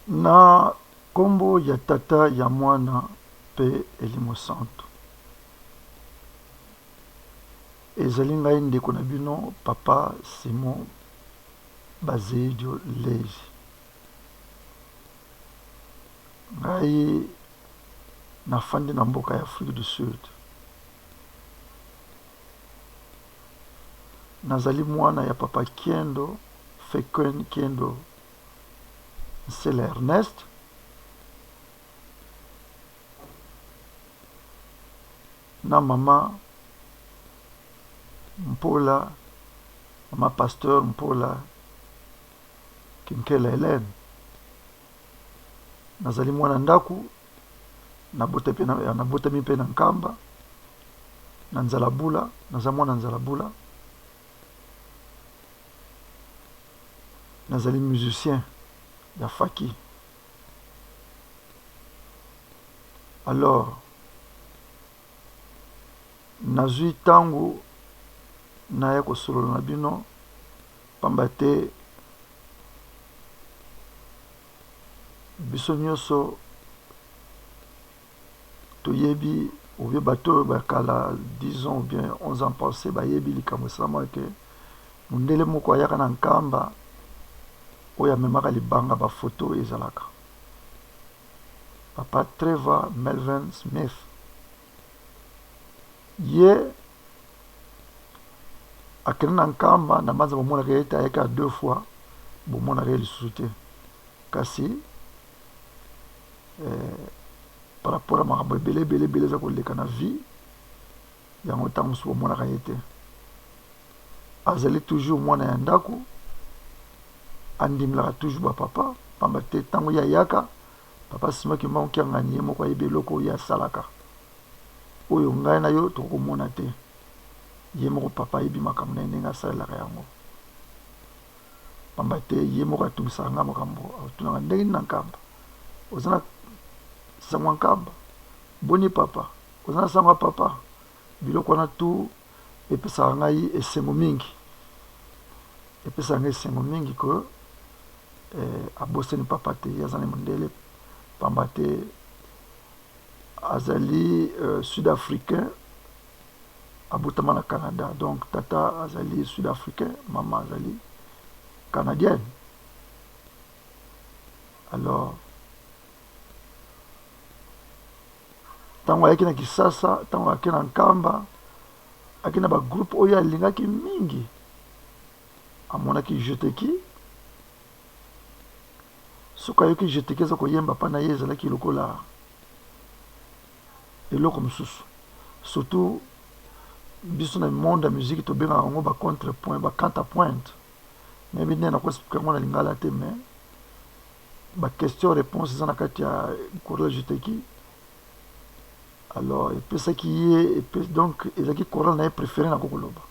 na kombo ya tata ya mwana pe elimo santo. Ezali ngai ndeko na bino papa Simon Bazedio Lezi. Ngai nafandi na mboka ya Afrique du Sud. Nazali mwana ya papa Kiendo Fekwen Kiendo Nsele Ernest, na mama Mpola, mama Pasteur Mpola Kinkela Hélène. Nazali mwana ndaku nabotami mpe na nkamba na Nzalabula, naza mwana Nzalabula. Nazali musicien ya Faki. Alors nazwi tangu naya kosolola na bino pamba te biso nyonso toyebi oubien bato bakala 10 ans ou bien 11 ans passé bayebi likambo esalama ke mundele moko ayaka na nkamba oyo amemaka libanga bafoto ezalaka. Papa Trevor Melvin Smith ye akende na nkamba na banza bomonaka ye te ayaka 2 fois bomonaka ye lisusu te, kasi par rapport à makambo ebele eza koleka na vie yango ntango mosusu bomonaka ye te. Azali toujours mwana ya ndako, andimelaka toujours bapapa pamba te ntango ye ayaka papa simaki mbango kiangani ye moko ayebi eloko oyo asalaka oyo ngai na yo tokomona te. Ye moko papa ayebi makambo na ye ndenge asalelaka yango pamba te ye moko atungisaka nga makambo atunaka ndenge na nkamba. Oza na sango ya nkamba boni papa, oza na sango ya papa, biloko wana tu epesaka ngai esengo mingi, epesaka ngai esengo mingi ko abosani papa te, aza na mondele pamba te azali sud-africain abotama na Canada. Donc tata azali sud-africain, mama azali canadienne. Alors ntango ayaki na Kisasa, ntango ayaki na nkamba, ayaki na bagroupe oyo alingaki mingi, amonaki jeteki. Soki ayoki jeteki eza koyemba mpa na ye ezalaki lokola eloko mosusu. Surtout biso na monde ya musique tobengaka yango bacontrepoint, bacantapointe. Nayebi nde nakoexplike yango na lingala te, mais baquestion réponse eza na kati ya choral jeteki. Alors epesaki ye donc ezalaki choral na ye préféré na kokoloba,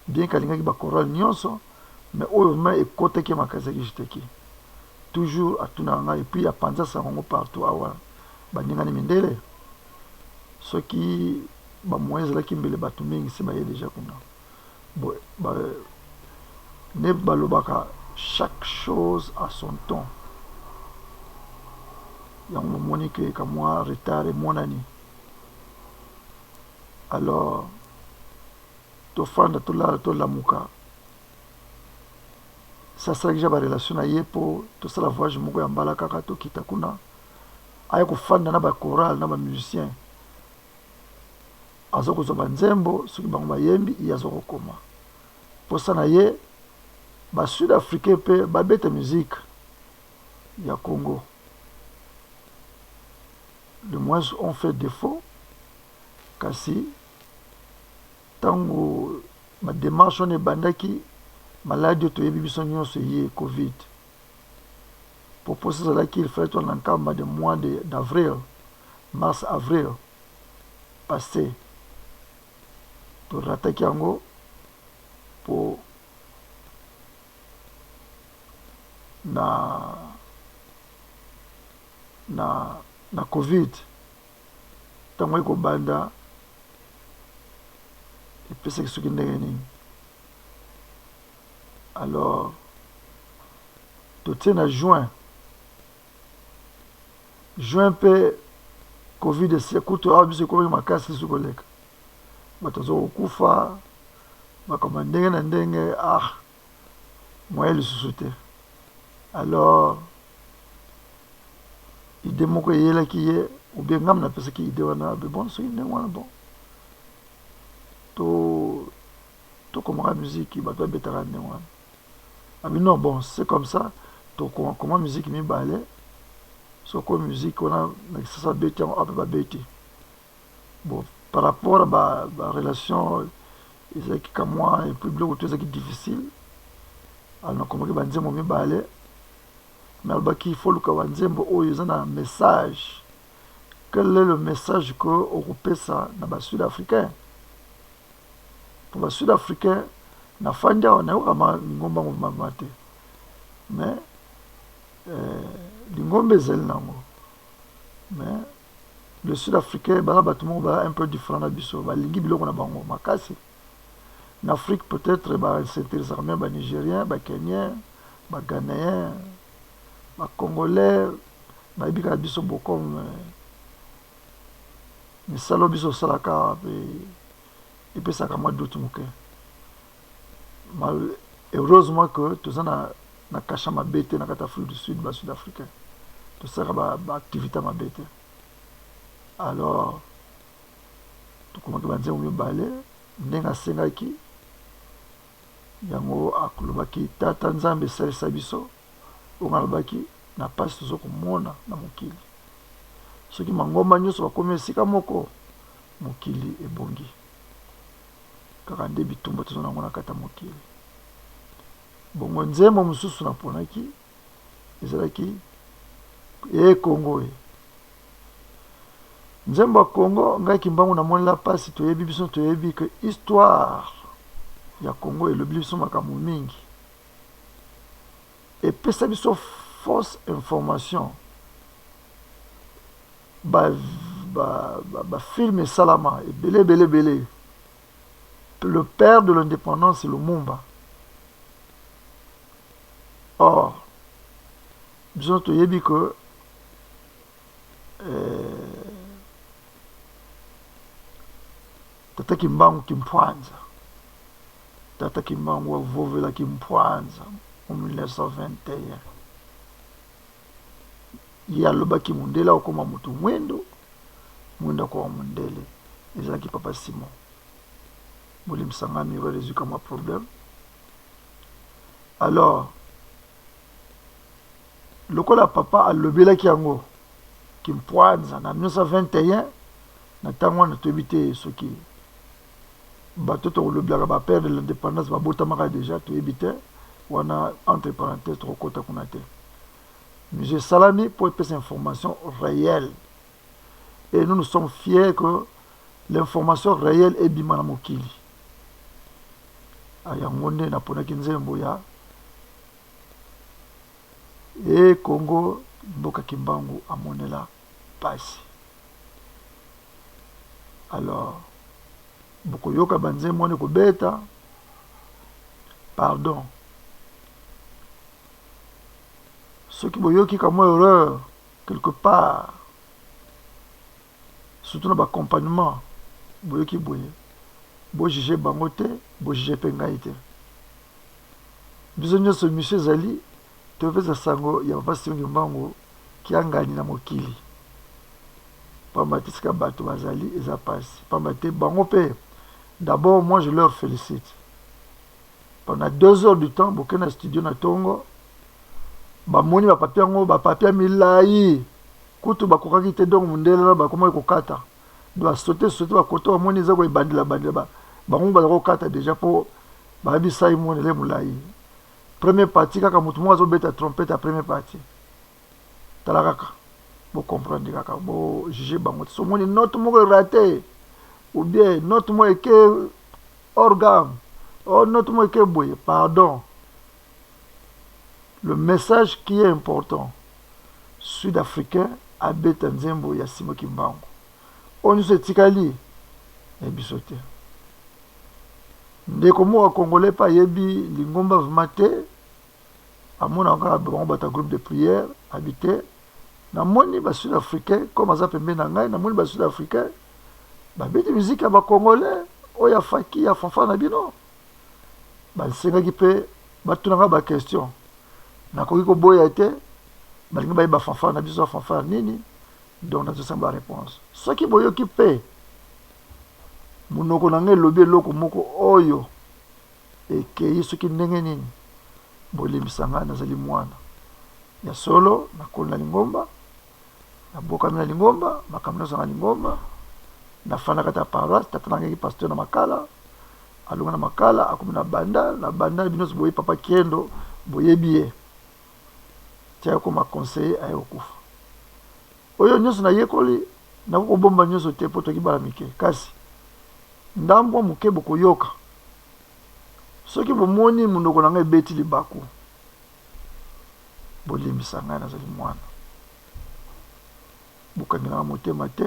bien kalingaki bachoral nyonso, mais oyo vraiment ekotaki makasi ezalaki jeteki. Toujours atunaka ngai epuis apanzasaka yango partout awa baningani mindele. Soki bamoyen ezalaki mbele bato mingi se baye deja kuna ne balobaka chaque chose à son temps. Yango momoni ke kamwa retard emonani. Alors tofanda tolala tolamuka, sasalaki ja barelation na ye mpo tosala voyage moko ya mbala kaka tokita kuna aya kofanda na bachoral na bamusicien, aza kozwa banzembo soki bango bayembi ye aza kokoma mposa na ye basud africain mpe babeta musique ya Congo. Le moins on fait défaut, kasi ntango badémarche wana ebandaki maladi oyo toyebi biso nyonso ye covid poposa ezalaki il fallait toana na nkamba de mois d'avril, mars avril passé, torataki yango po na covid ntango ekobanda epesaki soki ndenge nini. Alors totie na juin juin mpe covid kutu awa biso ekomi makasi lisusu koleka bato azokokufa bakoma ndenge na ndenge moye lisusu te. Alors ide moko eyelaki ye ubie ngam napesaki ide wana be bon soki ndenge wana bon tokomaka musique bato babetaka ndenge wana abi non bon c'est comme ça tokoma musique mibale soko musique wana nakisasa beti yango ape babeti bon par rapport à ba relation ezalaki kamwa et puis biloko to ezalaki difficile alors nakomaki banzembo mibale mais alobaki il faut luka banzembo oyo eza na message. Quel est le message que okopesa na basud-africain? Pour basud-africain nafandi awa nayokama lingomba yango mama te mais lingomba ezali nango mais le sud-africain baza bato moko baza un peu différent na biso balingi biloko na bango makasi. En Afrique peut-être s'intéressaka bien banigérien bakenien baghanéen bacongolais bayebi kaka biso bo comme misala biso osalaka mpe epesaka mwa doute moke. Heureusement que toza na kasha mabe te na kati Afrique du Sud basud-africain tosalaka baactivité mabe te. Alors tokomaki banzembo mibale ndenge asengaki yango akolobaki tata nzambe esalisa biso onga alobaki na pasi tozo komona na mokili soki mangomba nyonso bakomi esika moko mokili ebongi kaka nde bitumba tozo nango na kati ya mokili. Bongo nzembo mosusu naponaki ezalaki Kongo nzembo ya Congo ngai kimbangu namonela pasi toyebi biso toyebi que histoire ya Congo elobi biso makambo mingi epesa biso fausse information film esalama ebele. Le père de l'indépendance c'est Lumumba. Or biso toyebi que tata Kimbangu Kimpwanza tata Kimbangu avovela Kimpwanza en 1921 ye alobaki mundele okoma mutu mwendo akoma mundele ezalaki papa Simon molimsangami résout comme un problème. Alors lokola papa alobelaki yango Kimpwanza na 1921 na ntango wana toyebi te soki bato tokolobelaka bapère de l'indépendance babotamaka déjà toyebi te wana entre parenthèses tokokota kuna te musée salami pour epesa information réelle et nous sommes fiers que l'information réelle ebima na mokili yango nde naponaki nzembo ya Congo mboka Kimbangu amonela pasi. Alors bokoyoka banzembo wana kobeta pardon soki boyoki kamwa erreur quelque part surtout na baccompagnement boyoki boye bojuge bango te bojuge mpe ngai te biso nyonso miso ezali topesa sango ya papa Simon Kimbangu kiangani na mokili pamba te sika bato bazali eza pasi pamba te bango mpe d'abord moi je leur félicite pendant 2 heures du temps boke na studio na tongo bamoni bapapie yango bapapie milai kutu bakokaki te donc mundele na bakomaki kokata basote bakota bamoni eza koebandela bango baza kokata déjà mpo bayebi sai monele molai première partie kaka motu moko azobeta trompete ya première partie tala kaka bocomprendre kaka bojuge bango te somoni note moko erate ou bien note moko eke organe note moko eke boye pardon. Le message qui est important sud-africain abeta nzembo ya Simon Kimbangu oyo nyonso etikali ebiso te ndeko moko congolais mpe ayebi lingomba vraimen te amona kaka bango bata groupe de prière habité namoni ba Sud-Africain comme aza pembe na ngai namoni ba Sud-Africain babeti musique ya ba Congolais oya faki ya fanfare na bino basengaki mpe batunanga ba question nakoki koboya te balingi bayeba fanfare na biso fanfare nini donc nazosamba réponse soki boyoki mpe monoko na ngai elobi eloko moko oyo ekei soki ndenge nini bolimbisa ngai nazali mwana ya solo nakoli na Lingomba nabokami na Lingomba makambo nyonso na Lingomba nafandaka ta paroisse tata nangaki pasteur na Makala alonga na Makala akomi na banda bino nyonso boyebi papa Kendo boyebi ye tia koma conseiller aye okufa oyo nyonso nayekoli nakokobomba nyonso te mpo tokibala mike kasi ndambo moke bokoyoka soki bomoni monoko na ngai ebeti libaku bolimbisa ngai nazali mwana bokangelanga motema te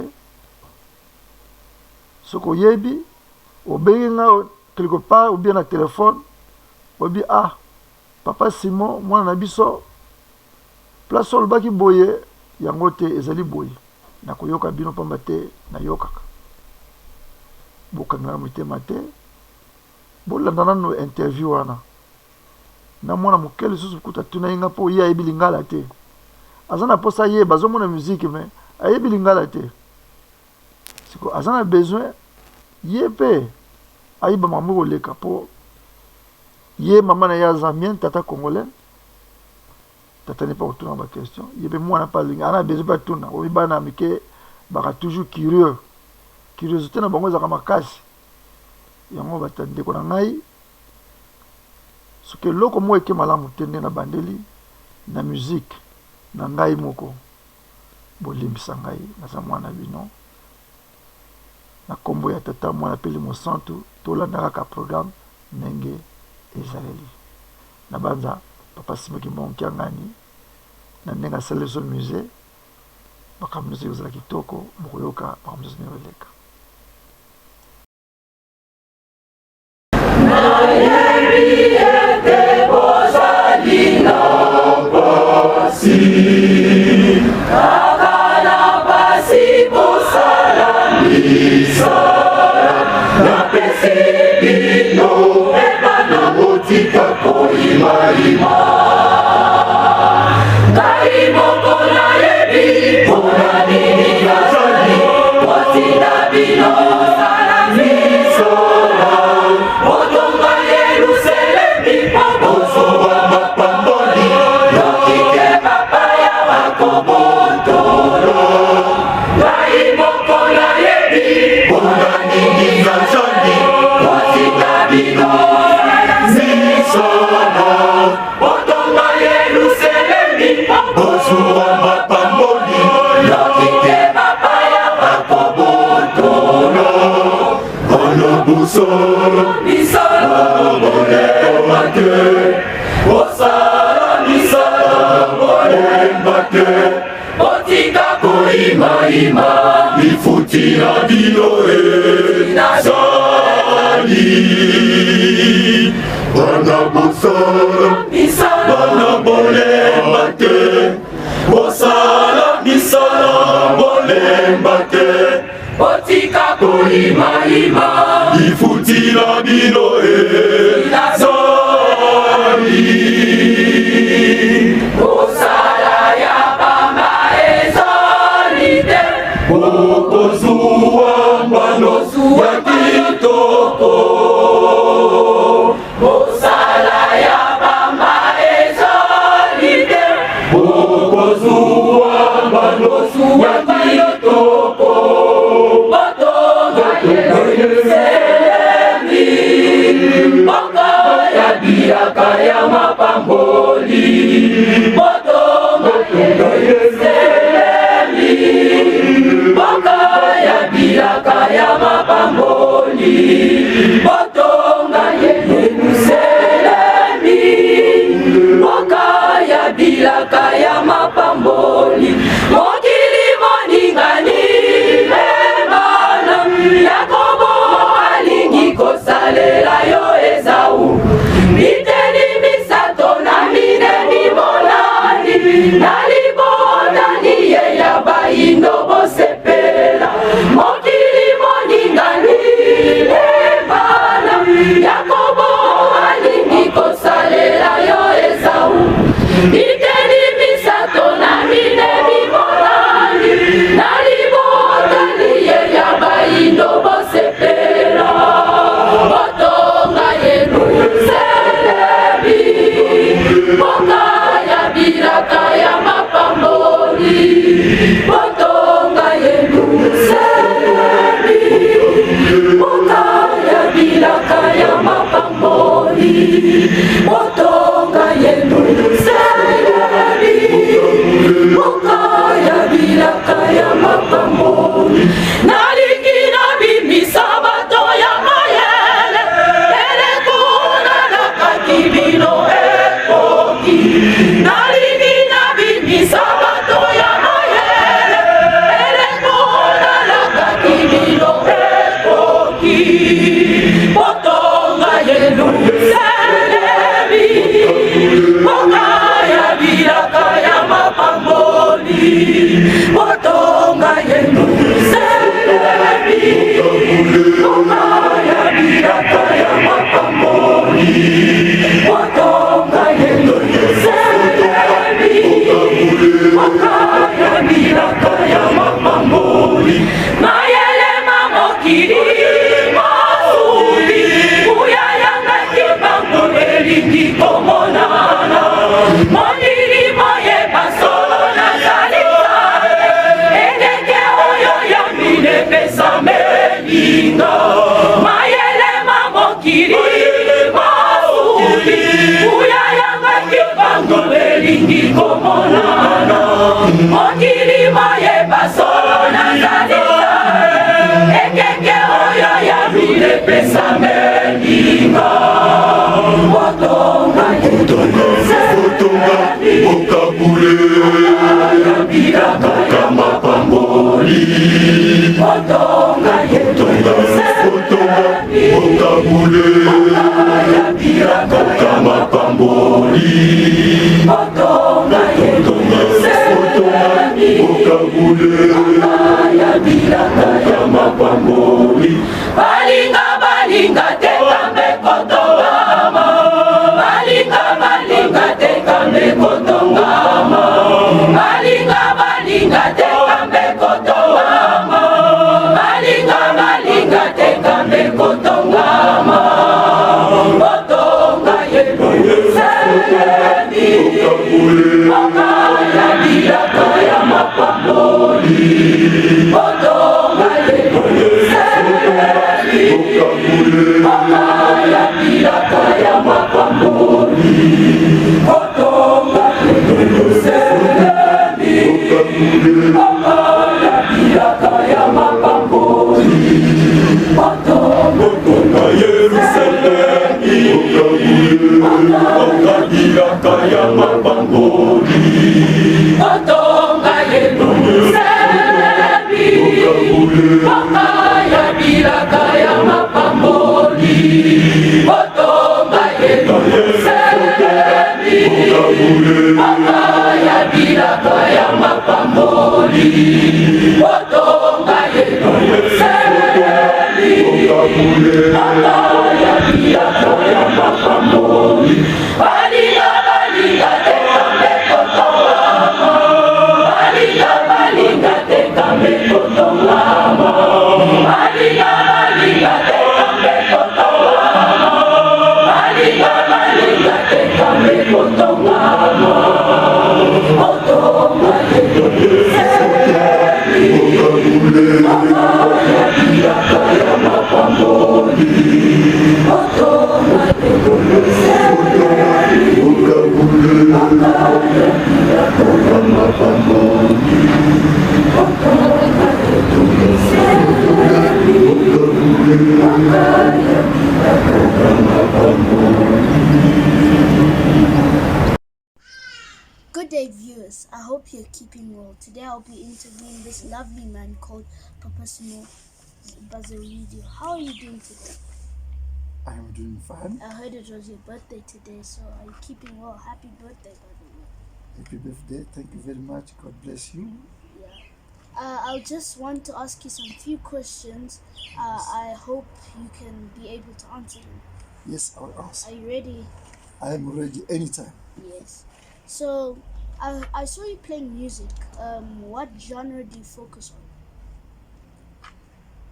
soki oyebi obengi ngai quelque part ou bien na telefone oyebi papa Simon mwana na biso place olobaki boye yango te ezali boye nakoyoka bino pamba te nayokaka bokangelanga motema te bolanda nano interview wana na mwana moke lisusu kuta tuna ye nga mpo ye ayebi lingala te aza na mposa ayeba azomona musique me ayebi lingala te siko aza na besoin ye mpe ayeba makambo koleka mpo ye mama na ye aza mien tata congolais tata ne pas kotuna ba question ye mpe mwana mpe alingi ana besoin mpe atuna oyebi bana mike baka toujours curieux curiosité na bango ezaka makasi yango bata ndeko na ngai soki eloko moko eke malamu te nde na bandeli na musique na ngai moko bolimbisa ngai naza mwana bino na kombo ya tata mwana peli mosantu tolanda kaka programme ndenge ezaleli na banza papa Simoki monki angani na ndenge asali so musée makambo nyonso ezala kitoko bokoyoka makambo nyonso neoleka Ifutira biloe Zali Bana bosala Bana bolemba te Bosala misala bolemba te Botika koima ima Ifutira biloe Zali Bosala ya bamba ezalite Bokozua mbanozu ya kitoko Bosala ya bamba ezalite Bokozua mbanozu ya kitoko Botonga yeselemi Boka ya biaka ya mapamboli Botonga yeselemi Boka ya biaka ya mapamboli Botonga yeselemi Boka ya biaka ya mapamboli Mokili moningani Lebana Yakobo alingi kosalela yo Ezau Miteli misato na mineni molani Nalibona niye motonga yenu seleli mokaya bilaka ya mapambo nalingi nabimisa bato ya mayele elekuna nakati bino ekoki nalingi nabimisa bato ya mayele elekuna nakati bino ekoki motonga yenu seleli mokaya bilaka ya mapamboli motonga yenu seleli mokaya bilaka ya mapamboli motonga yenu seleli mokaya bilaka ya mapamboli mayele mamokili elingi komonana mondili moyeba solo nazalika endenge oyo yambi nepesa melinga mayele mamokili mauli uya yangaki bango elingi komonana mondili moyeba solo nazalika endenge oyo yambi nepesa melinga motonga okabule kama pamboli motonga okabule kama pamboli motonga okabule kama pamboli balinga balinga tekambe kotongama balinga balinga tekambe kotongama balinga balinga tekambe kotongama balinga balinga tekambe kotongama motonga yenu seleli mokaya bilaka ya mapamboli motonga yenu seleli mokaya bilaka ya mapamboli motonga yenu seleli mokaya bilaka ya mapamboli motonga yenu seleli mokaya bilaka ya mapamboli motonga yenu seleli mokaya bilaka ya mapamboli motonga yenu seleli mokaya bilaka ya mapamboli motonga yenu seleli mokaya bilaka ya mapamboli balinga balinga tekambe kotongama balinga balinga tekambe kotongama balinga balinga tekambe kotongama balinga balinga tekambe kotongama motonga yenu seleli mokaya bilaka ya mapamboli motonga yenu seleli mokaya bilaka ya mapamboli motonga yenu seleli mokaya bilaka ya mapamboli. Good day, viewers. I hope you're keeping well. Today I'll be interviewing this lovely man called Papa Simo Bazaridio. How are you doing today? I am doing fine. I heard it was your birthday today, so are you keeping well? Happy birthday, by the way. Happy birthday. Thank you very much. God bless you. Yeah. I'll just want to ask you some few questions. I hope you can be able to answer them. Yes, I'll ask. Are you ready? I am ready anytime. Yes. So, I saw you playing music. What genre do you focus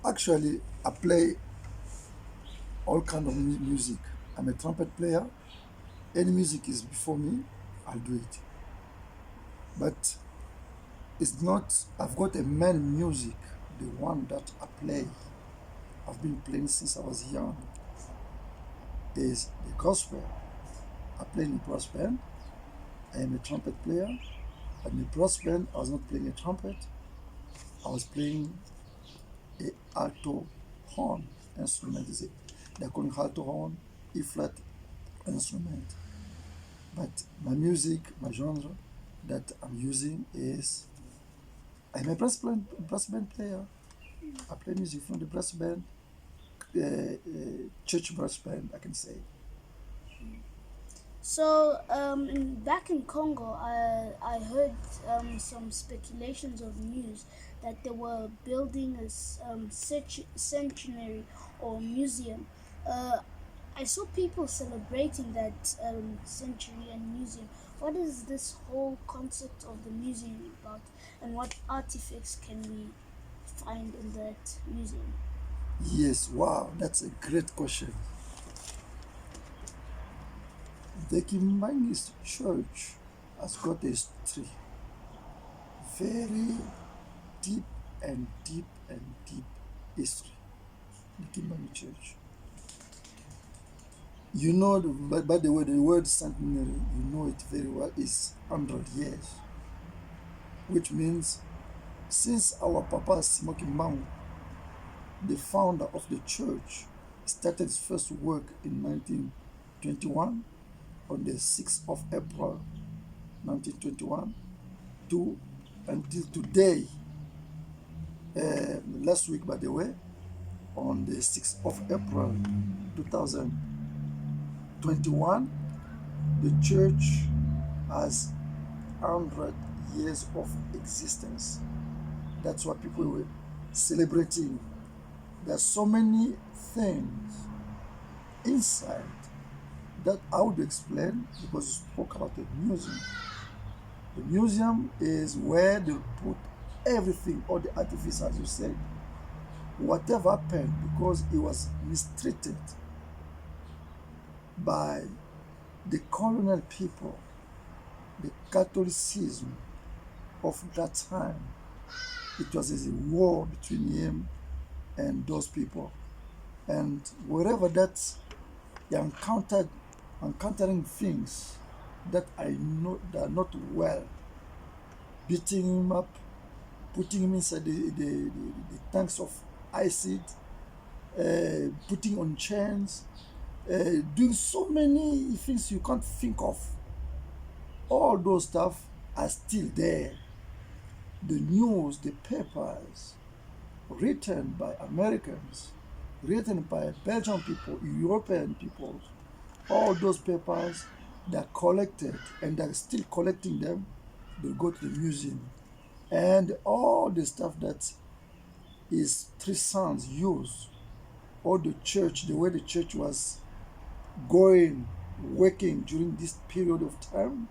on? Actually, I play all kind of music. I'm a trumpet player. Any music is before me, I'll do it. But it's not, I've got a main music, the one that I play. I've been playing since I was young. is the gospel. I play in a brass band. I am a trumpet player. But in the brass band, I was not playing a trumpet. I was playing a alto horn instrument. They're calling alto horn, E flat instrument. But my music, my genre that I'm using is I'm a brass band player. I play music from the brass band, church brass band, I can say. So, back in Congo, I heard some speculations of news that they were building a sanctuary or museum. I saw people celebrating that sanctuary and museum. What is this whole concept of the museum about, and what artifacts can we find in that museum? Yes, wow, that's a great question. The Kimbangist Church has got a history, very deep and deep and deep history. The Kimbangi Church. You know, by the way, the word centenary, you know it very well, is 100 years, which means since our Papa Simoki Mbangu, the founder of the church, started his first work in 1921, on the 6th of April 1921, to until today, last week, by the way, on the 6th of April 2021, the church has 100 years of existence. That's what people were celebrating. There's so many things inside that I would explain because you spoke about the museum. The museum is where they put everything, all the artifice, as you said, whatever happened because it was mistreated by the colonial people, the Catholicism of that time. It was a war between him and those people. And wherever that he encountering things that I know that are not well, beating him up, putting him inside the tanks of acid, putting on chains, doing so many things you can't think of. All those stuff are still there. The news, the papers, written by Americans, written by Belgian people, European people, all those papers, they're collected and they're still collecting them. They go to the museum. And all the stuff that is Three Sons used, all the church, the way the church was going, working during this period of time,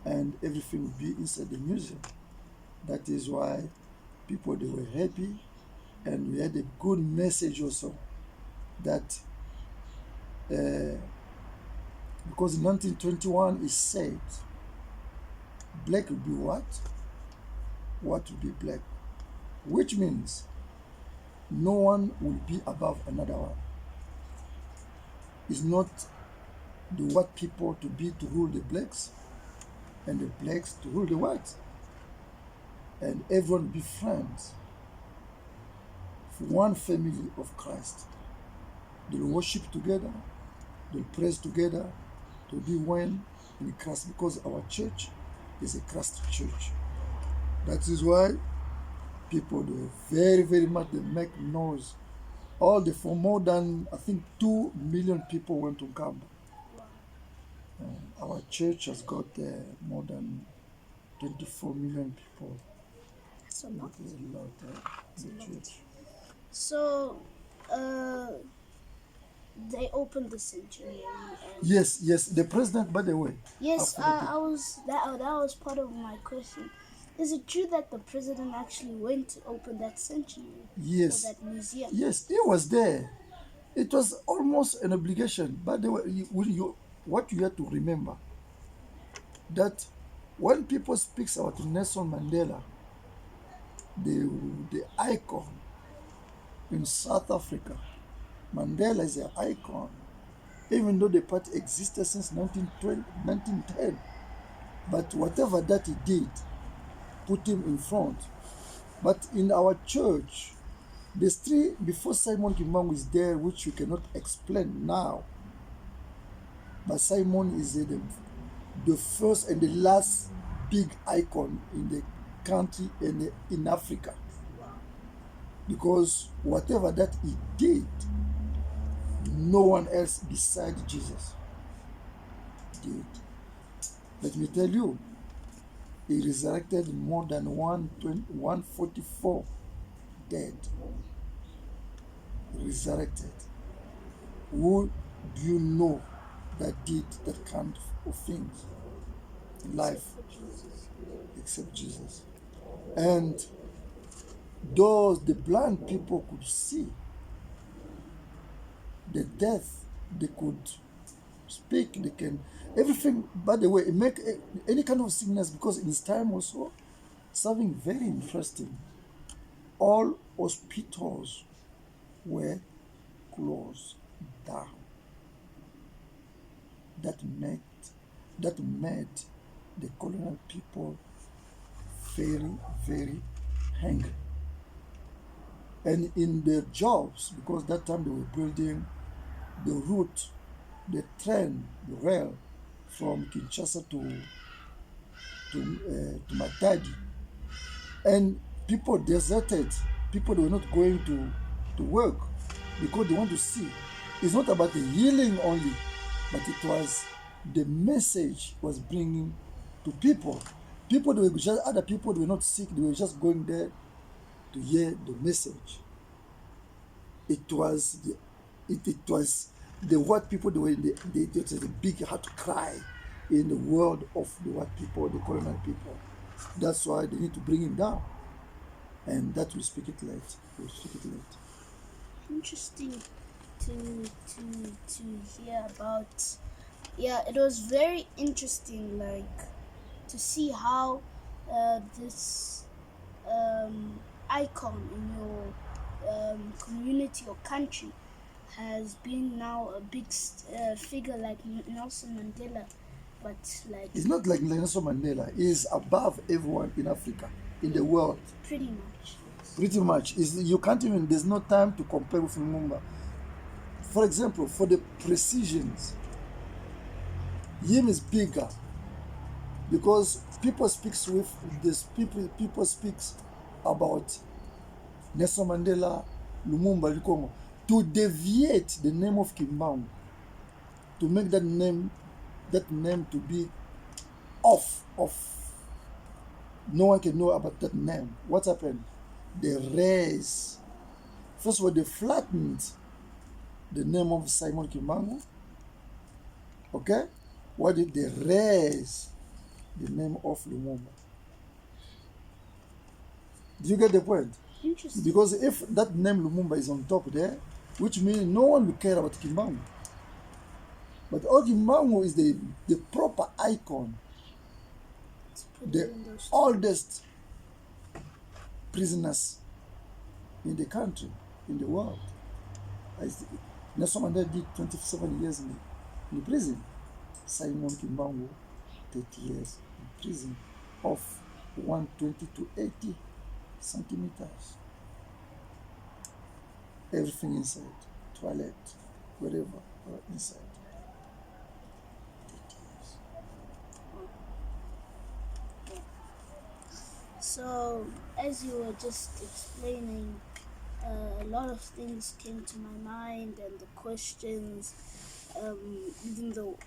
and everything would be inside the museum. That is why people, they were happy, and we had a good message also that because in 1921 it said black will be what will be black, which means no one will be above another one. It's not the white people to rule the blacks and the blacks to rule the whites, and everyone be friends for one family of Christ. They'll worship together, they'll praise together, to be one in Christ, because our church is a Christ church. That is why people do very, very much, they make noise. For more than, I think, 2 million people went to Gamba. Our church has got more than 24 million people. That's a lot. That is a lot in the church. So, they opened the sanctuary. Yes, the president, by the way. Yes, that was part of my question. Is it true that the president actually went to open that sanctuary? Yes. Or that museum? Yes, he was there. It was almost an obligation. By the way, what you have to remember, that when people speak about Nelson Mandela, the icon in South Africa, Mandela is an icon even though the party existed since 1910. But whatever that he did, put him in front. But in our church, there's three before Simon Kimbangu is there, which you cannot explain now. But Simon is the first and the last big icon in the country and in Africa. Because whatever that he did, no one else beside Jesus did. Let me tell you, he resurrected more than 144 dead. Resurrected. Who do you know that did that kind of things in life except Jesus? And those the blind people could see, the deaf they could speak, they can everything. By the way, it make any kind of sickness, because in his time also something very interesting. All hospitals were closed down. That made the colonial people very, very angry. And in their jobs, because that time they were building the route, the train, the rail from Kinshasa to Matadi, and people deserted. People were not going to work because they want to see. It's not about the healing only, but it was the message was bringing to people. People they were just other people they were not sick. They were just going there to hear the message. It was the white people. They were it was a big heart cry in the world of the white people, the colonial people. That's why they need to bring him down, and that will speak it late. We'll speak it late. Interesting to hear about. Yeah, it was very interesting, like to see how this icon in your community or country has been now a big figure like Nelson Mandela, but like It's not like Nelson Mandela. He's above everyone in Africa, in the world. pretty much. Pretty much. You can't even, there's no time to compare with Lumumba. For example, for the precisions, him is bigger because people speaks with this people speaks about Nelson Mandela, Lumumba, Lukongo, to deviate the name of Kimbangu, to make that name to be off of. No one can know about that name. What happened? They raised. First of all, they flattened the name of Simon Kimbangu. Okay? Why did they raise the name of Lumumba? Do you get the point? Interesting. Because if that name Lumumba is on top there, which means no one will care about Kimbangu. But Kimbangu is the proper icon, the oldest prisoners in the country, in the world. Nelson Mandela did 27 years in the prison. Simon Kimbangu, 30 years in prison, of 120 to 80 centimeters. Everything inside, toilet, wherever, inside. 30 years. So, as you were just explaining, a lot of things came to my mind, and the questions, even the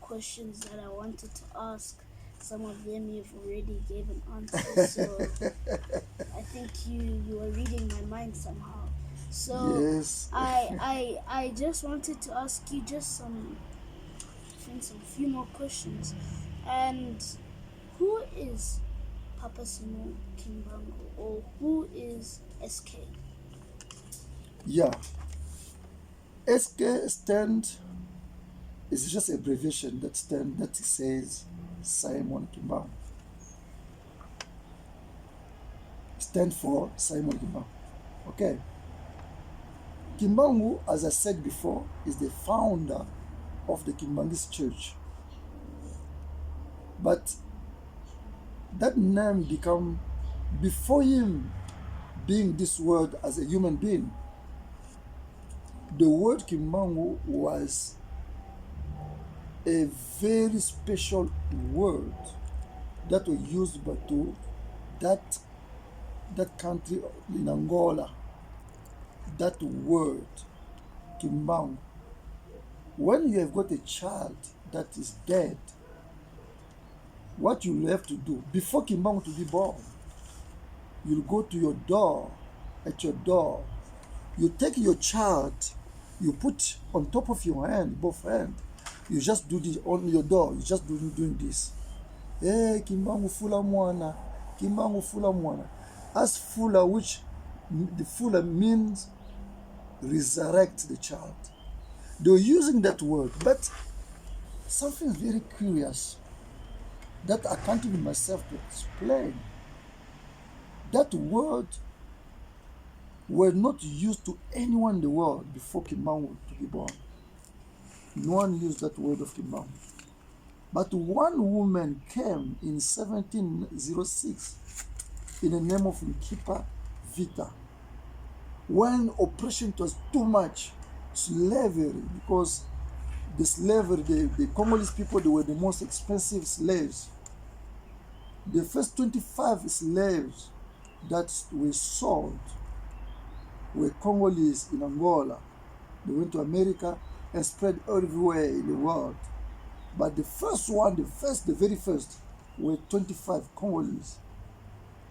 questions that I wanted to ask, some of them you've already given answers. So I think you were reading my mind somehow. So Yes. I just wanted to ask you just some few more questions. And who is Papa Simon Kimbangu, or who is SK? Yeah. SK stand is just abbreviation that says Simon Kimbangu. Stand for Simon Kimbangu. Okay. Kimbangu, as I said before, is the founder of the Kimbangist Church. But that name became, before him being this word as a human being, the word Kimbangu was a very special word that was used by to that country in Angola. That word, Kimbangu. When you have got a child that is dead, what you have to do before Kimbangu to be born, you'll go to your door, at your door, you take your child, you put on top of your hand, both hands, you just do this on your door, you just doing this. Hey, Kimbangu fula mwana, Kimbangu fula mwana. As fula, which the fula means resurrect the child. They were using that word, but something very curious that I can't even myself to explain. That word were not used to anyone in the world before Kimbangu to be born. No one used that word of Kimbangu. But one woman came in 1706 in the name of Nkipa Vita. When oppression was too much, slavery, because the slavery, the Congolese people, they were the most expensive slaves. The first 25 slaves that were sold were Congolese in Angola. They went to America and spread everywhere in the world. But the first one, the very first, were 25 Congolese.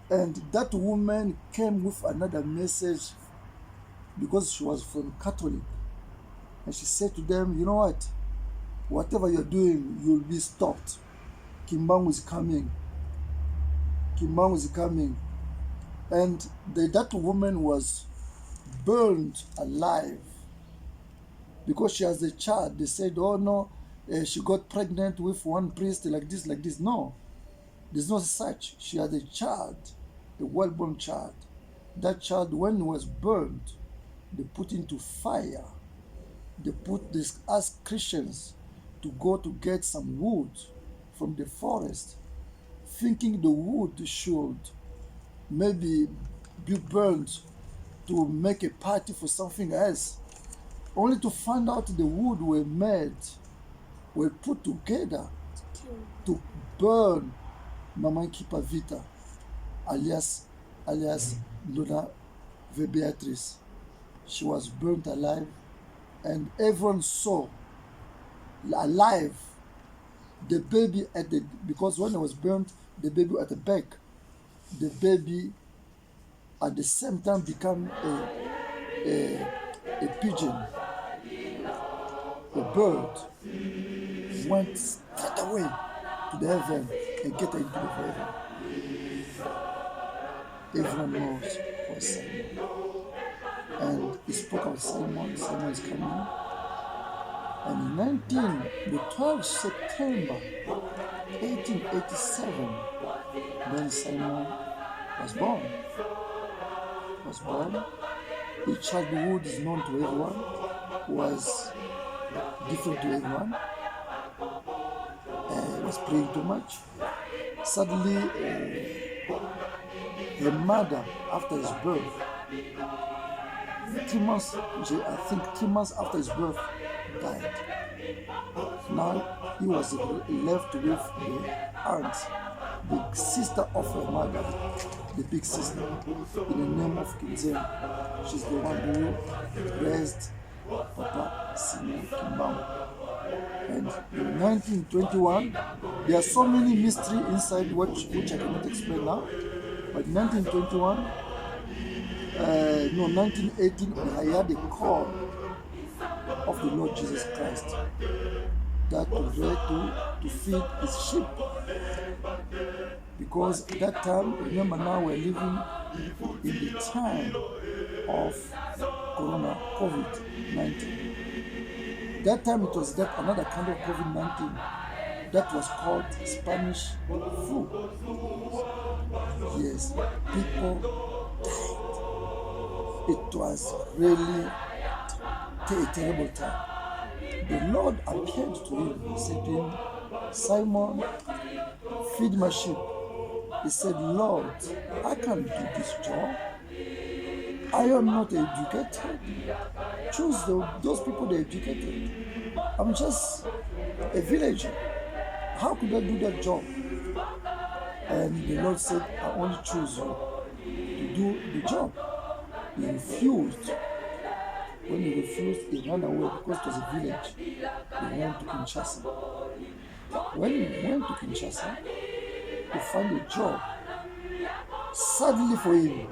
And that woman came with another message because she was from Catholic. And she said to them, you know what? Whatever you're doing, you'll be stopped. Kimbangu is coming. Kimbangu is coming. And that woman was burned alive because she has a child. They said, oh no, she got pregnant with one priest like this, like this. No, there's no such. She had a child, a well-born child. That child, when it was burned, they put into fire. They asked Christians to go to get some wood from the forest, thinking the wood should maybe be burned to make a party for something else, only to find out the wood were put together to burn Mama Nkipa Vita, alias Luna Beatrice. She was burnt alive, and everyone saw alive the baby because when it was burnt, the baby at the back, the baby at the same time became a pigeon, a bird, went straight away to the heaven and get into the heaven. Everyone knows for Simon. And he spoke of Simon. Simon is coming. And in the 12th September 1887, then Simon was born. His childhood is known to everyone, was different to everyone. Was praying too much. Suddenly, her mother, after his birth, 3 months, I think 3 months after his birth, died. Now he was left with the aunt, the sister of her mother, the big sister, in the name of Kinzen. She's the one who raised Papa Simon Kimbangu. And in 1921, there are so many mysteries inside which I cannot explain now. But in 1921, 1918, I had a call of the Lord Jesus Christ that was ready to feed his sheep. Because at that time, remember now we're living in the time of COVID-19. That time it was another kind of COVID-19 that was called Spanish flu. Yes, people died. It was really a terrible time. The Lord appeared to him. He said to him, Simon, feed my sheep. He said, Lord, I can't do this job. I am not educated. Choose those people that are educated. I'm just a villager. How could I do that job? And the Lord said, I only choose you to do the job. He refused. When he refused, he ran away because it was a village. He went to Kinshasa. When he went to Kinshasa, he found a job. Sadly for him,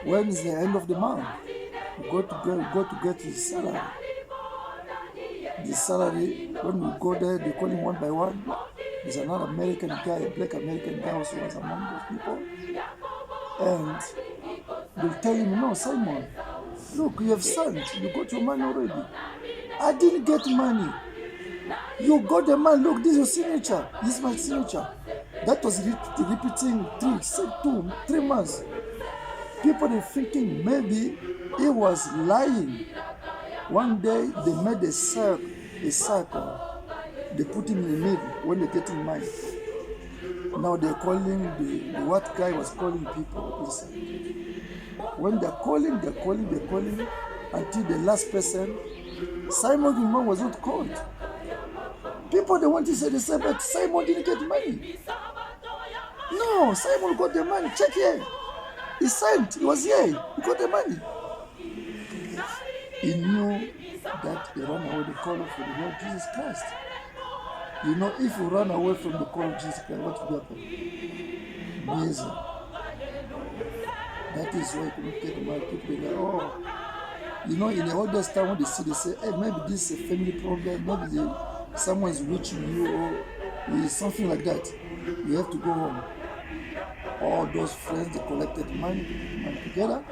when it's the end of the month, he got to get his salary. The salary, when we go there, they call him one by one. There's another American guy, a black American guy also was among those people. And they'll tell him, no, Simon, look, you have sent, you got your money already. I didn't get money. You got the money, look, this is your signature. This is my signature. That was repeating 3 months. People are thinking maybe he was lying. One day they made a circle. They put him in the middle when they're getting money. Now they're calling the what guy was calling people inside. When they're calling until the last person. Simon Gilman was not called. People they want to say, they say, but Simon didn't get money. No, Simon got the money. Check here. He signed. He was here. He got the money. He knew that he ran away the call for the Lord Jesus Christ. You know, if you run away from the call of Jesus Christ, what will happen? Amazing. That is why you cannot get the money. People go, oh, you know, in the oldest time when they see, they say, hey, maybe this is a family problem, maybe someone is watching you, or something like that. You have to go home. All those friends, they collected money together,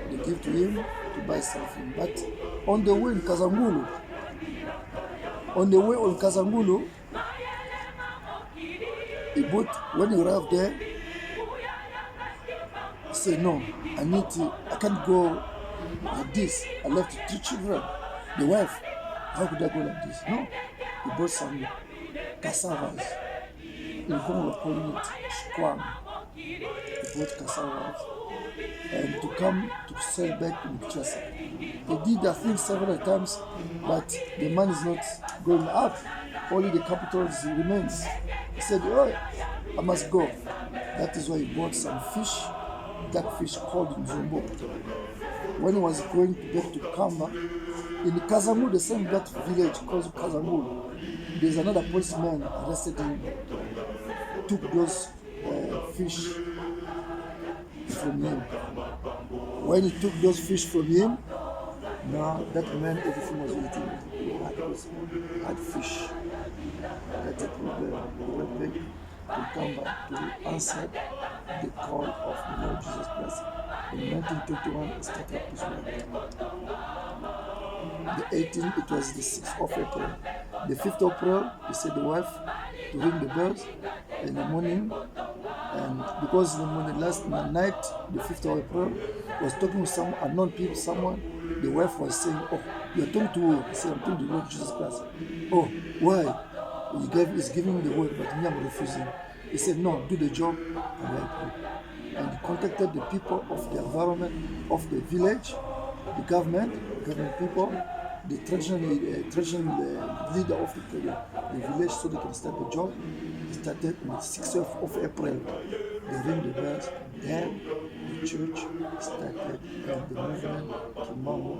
they give to him to buy something. But on the way in Kazangulu, he bought, when he arrived there, he said, no, I can't go like this. I left 3 children, the wife. How could I go like this? No, he bought some cassavas. In Congo, we're calling it squam. He bought cassavas and to come to sell back in Kinshasa. They did that thing several times, but the money is not going up. Only the capital remains. He said, oh, I must go. That is why he bought some fish, dark fish called Nzombo. When he was going back to Kamba, in Kazamul, the same that village called Kazamul, there's another policeman arrested him, took those fish from him. When he took those fish from him, now that man, everything was eating. He had fish. That's a problem. He went back to Kamba to answer the call of the Lord Jesus Christ. In 1921, he started his work. The 18th, it was the 6th of April. The 5th of April, he said the wife to ring the bells in the morning. And because the last night, the 5th of April, was talking with some unknown people, someone, the wife was saying, oh, you're talking to who? He said, I'm talking to the Lord Jesus Christ. Oh, why? He's giving me the word, but me, I'm refusing. He said, no, do the job, and help you. And he contacted the people of the environment, of the village, the government people, the traditional leader of the village, so they can start the job. He started on the 6th of April. They ring the bells, and then the church started, and the movement Kimbangu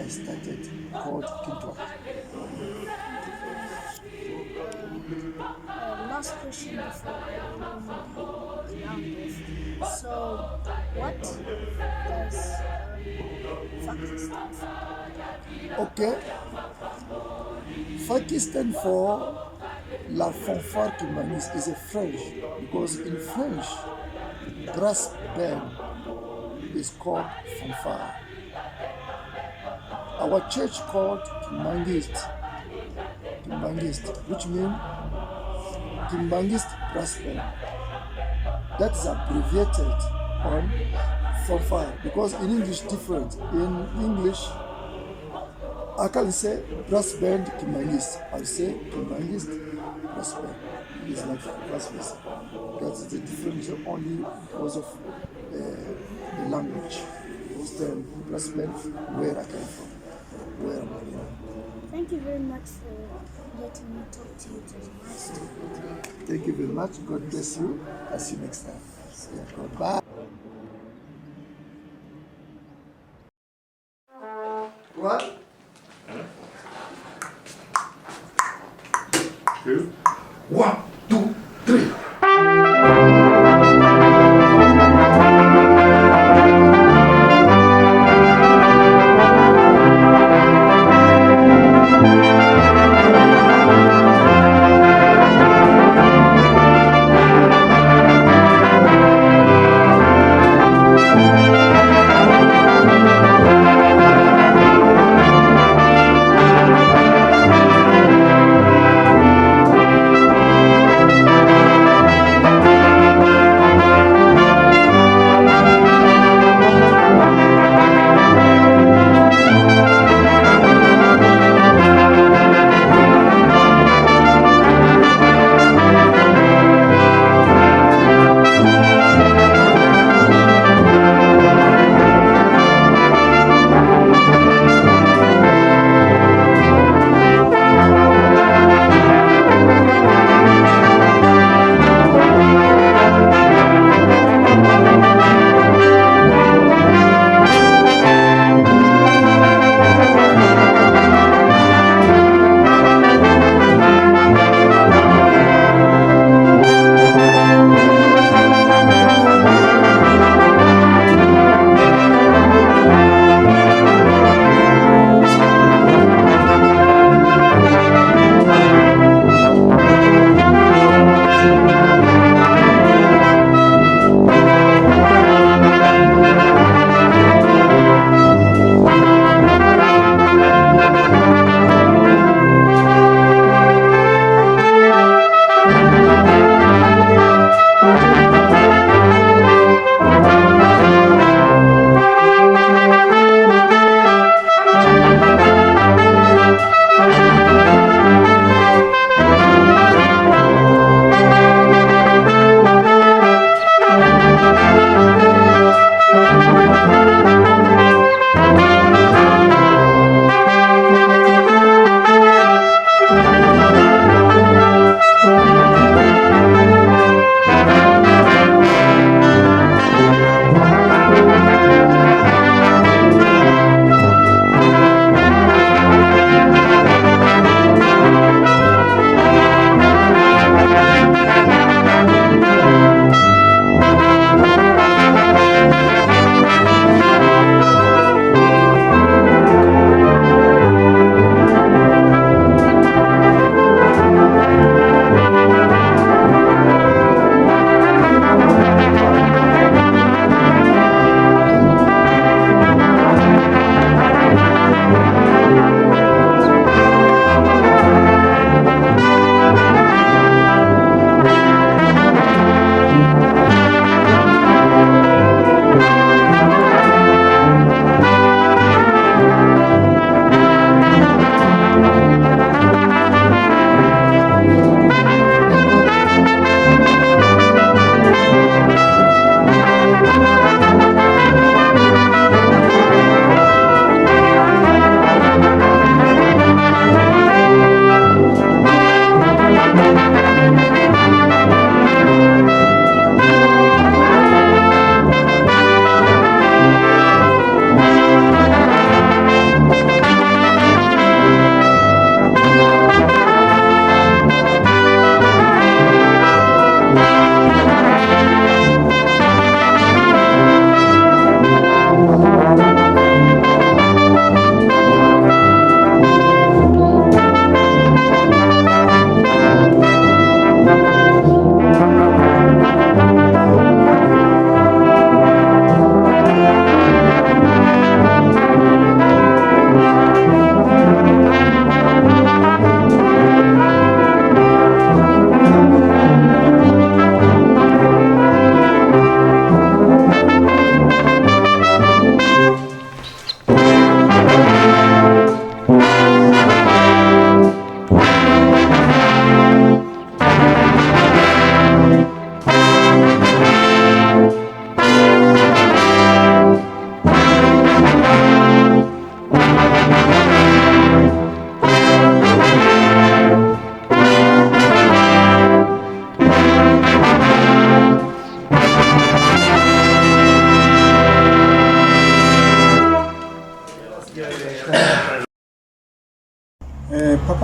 started, called Kintwa. Last question before we round off. So, what does FACI stand for? Okay. FACI stand for La Fanfare Kimbanguiste. Is a French, because in French, brass band is called fanfare. Our church called Kimbanguiste, which means Kimbanguiste brass band. That is abbreviated on from fire, because in English different. In English, I can say brass band Kimangist. I say Kimangist brass band. It's like vice versa. That's the difference only because of the language. Because the brass band, where I came from, where am I from. Thank you very much for letting me talk to you. It was nice talking to you. Thank you very much. God bless you. I'll see you next time. Yeah, goodbye. What? Two. 1, 2, 3.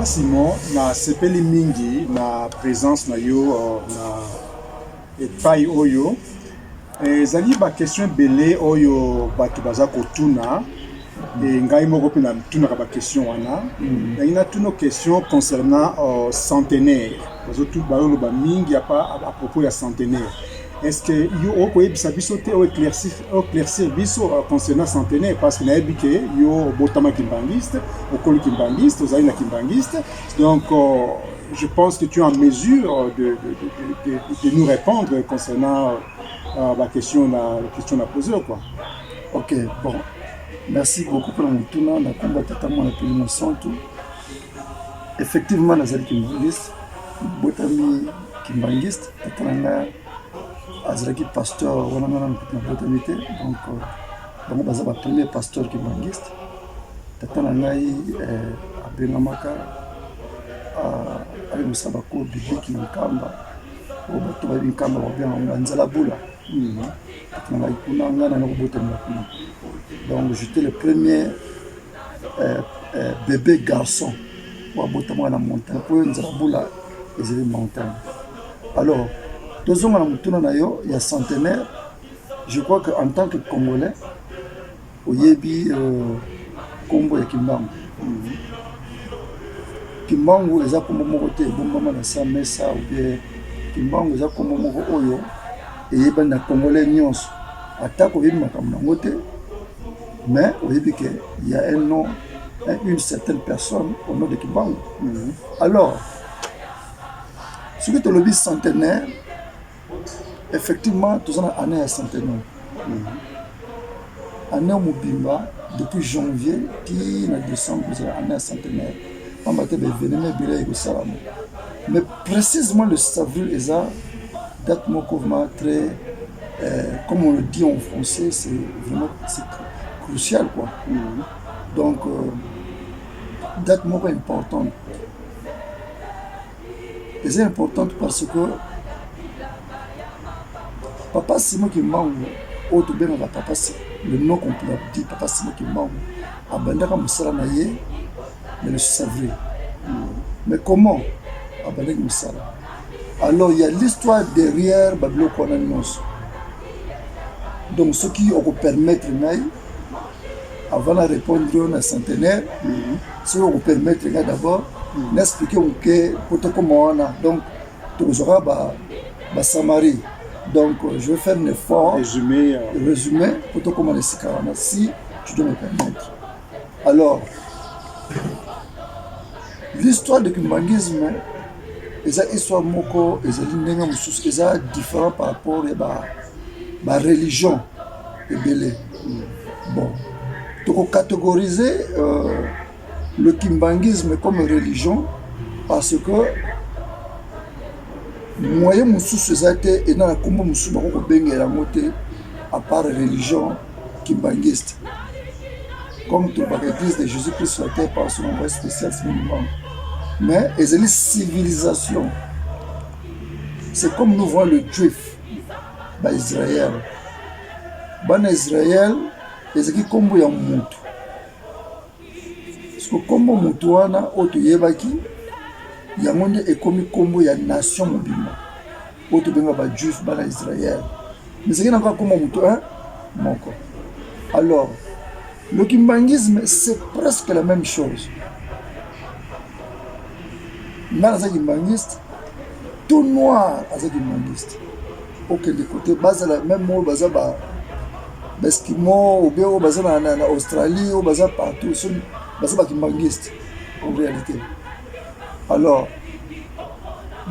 Simon na sepeli mingi na présence na yo na epai oyo ezali ba question belé oyo bato baza kotuna et ngai moko pe na tunaka ba question wana na tuna question concernant centenaire bazo tout ba mingi à propos ya centenaire. Est-ce que yo okoyebisa biso te éclaircir biso concernant centenaire parce que nayebi ke yo botama kimbangiste okoli kimbangiste ozali na kimbangiste donc je pense que tu es en mesure de nous répondre concernant la question à poser quoi. Ok, bon. Merci beaucoup pour mon tournant na combat totalement na pays monsanto. Effectivement nazali kimbangiste botami kimbangiste tatanga azalaki pasteur wana na botamité donc bango baza ba premier pasteur kimbangiste tata na ngai abengamaka ali musaba ko biblique na Nkamba o bato ba Nkamba ba bien nzala bula tata na ngai kuna ngana na botamina kuna donc j'étais le premier bébé garçon wa botamana na montagne pour nzala bula ezeli montagne. Alors deuxièmement, il y a centenaire. Je crois qu'en tant que Congolais, il y a Combo et Kimbangu. Kimbangu, ils ont comme mokote, bombama na sa mesa ou bien Kimbangu, ils ont comme moko oyo et il y a Congolais nyons. Attaque au yébi makamna ngote, mais au yébi que il y a un nom, une certaine personne au nom de Kimbangu. Alors, ce que tu le dis centenaire. Effectivement, tout ça année à centenaire. Année au Mobimba, depuis janvier, qui est décembre, vous avez année à centenaire. On va te événement mais précisément le 6 avril, est ça, date très, comme on le dit en français, c'est vraiment crucial quoi. Donc, date importante. Et c'est importante parce que Papa Simon Kimbangu, autre bien la papa, le nom complet dit Papa Simon Kimbangu, Abandaka Moussala Naye, mais le 6 avril. Mais comment Abandaka Moussala? Alors il y a l'histoire derrière Babylone Konaninos. Donc ce qui ont permettre avant de répondre à un centenaire, ce qui ont permettre d'abord d'expliquer que comment on a. Donc tu auras Samarie. Donc, je vais faire un effort, résumé pour tout comment les Sikarana, si tu dois me permettre. Alors, l'histoire du kimbangisme, c'est une histoire moko, c'est différent par rapport à la religion. Bon, tu peux catégoriser le kimbangisme comme religion parce que moyen mususu ezate et dans la combo mususu bako bengela moté à part religion kimbangiste comme tout l'église de Jésus-Christ sur la terre par son envoyé spécial mais ezali civilisation c'est comme nous voyons le juif ba Israël bana Israël ezaki kombo ya mutu parce que kombo mutu wana oto yebaki yango nde ekomi kombo ya nation mobimba oyo tobenga bajuif bana Israël mais c'est encore kombo mutu moko. Alors le kimbangisme c'est presque la même chose. Nga aza kimbangiste tout noir aza kimbangiste aucun des côtés base la même mot baza ba Eskimo ou bien baza na Australie ou baza partout baza ba kimbangiste en réalité. Alors,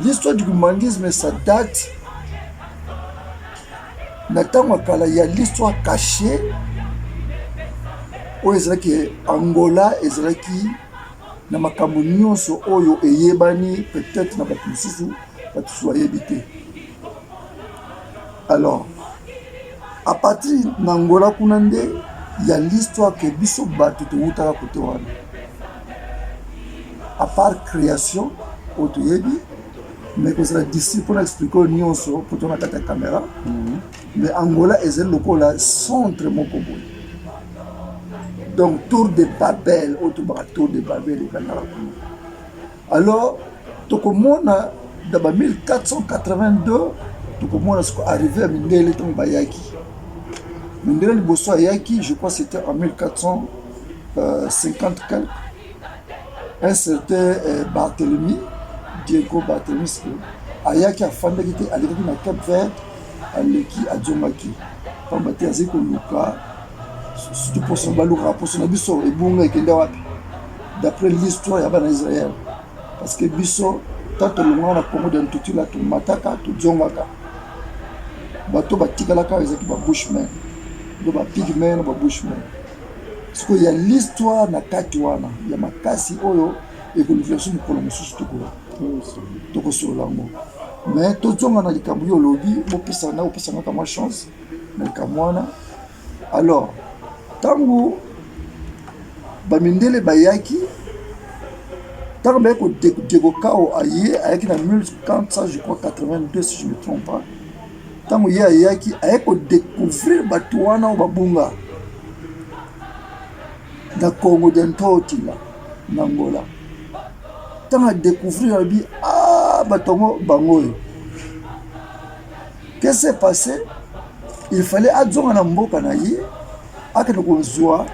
l'histoire du kimbangisme, ça date. Il y a l'histoire cachée où Angola, Israël, na makambo nyonso oyo eyebani peut-être na bato mosusu bato soyebite. Alors, à partir d'Angola kunande, il y a l'histoire que biso bato te wutaka kote wana. À part création, mais que c'est d'ici pour expliquer nyonso pour ton la caméra. Mais Angola est le centre mon combo. Donc tour de Babel, tour de Babel, Alors tokomona dans 1482 tokomona ce arrivé à Mindele ton bayaki. Mindele liboso ayaki, je crois c'était en 1450 quelque. Un certain Barthélemy, Diego Barthélemy, ayaki afandaki te aleki na Cap Vert aleki adjomaki. Pambati azeko luka surtout pour son baluka pour son biso ebunga ekenda wapi. D'après l'histoire ya bana Israël. Parce que biso tant longa na Congo de Ntutu la to mataka to djongaka. Bato batikalaka ezaki ba bushman. Do ba pigmen ba bushman. Parce qu'il y a l'histoire na kati wana ya makasi oyo ekoniflation mukolo mosusu toko solango. Mais tozonga na likambo yo lobi opesa na kama chance na likambo wana. Alors tangu bamindele bayaki tangu bayako Diego Cao ayaki na 1400 je crois 82 si je ne me trompe pas. Tangu ye ayaki ayako découvrir batu wana babunga na Congo d'Entotila na Angola. Tangu découvrir bi batongo bangoyo. Qu'est-ce qui s'est passé? Il fallait adzonga na mboka na ye akende kozwa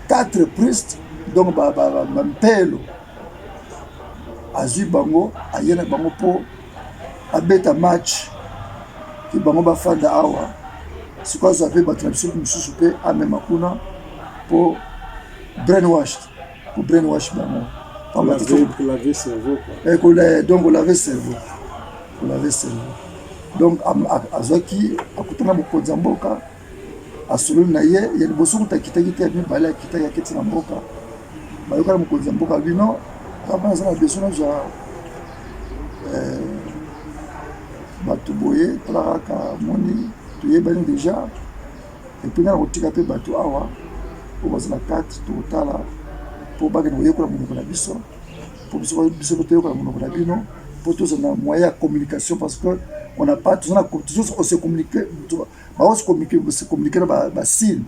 4 priests donc mpelo azwi bango ayena bango po abeta match ki bango bafanda awa sikoyo azwa pe bato na biso mosusu mpe amema kuna po brainwash bango pour laver cerveau donc olaver cerveau donc azwaki akutana mokonzi ya mboka asololi na ye ya liboso kuta kitaki te ya mibale akitaki aketi na mboka bayokana mokonzi ya mboka bino kama aza na besoin nazwa bato boye tala kaka moni toyebani deja epuis nga na kotika mpe bato awa po baza na 4 tokotala po bakende koyekola monoko na biso po biso toyekola monoko na bino po toza na moyen ya communication parce que on n'a pas toujours on se communiquer dans les signes,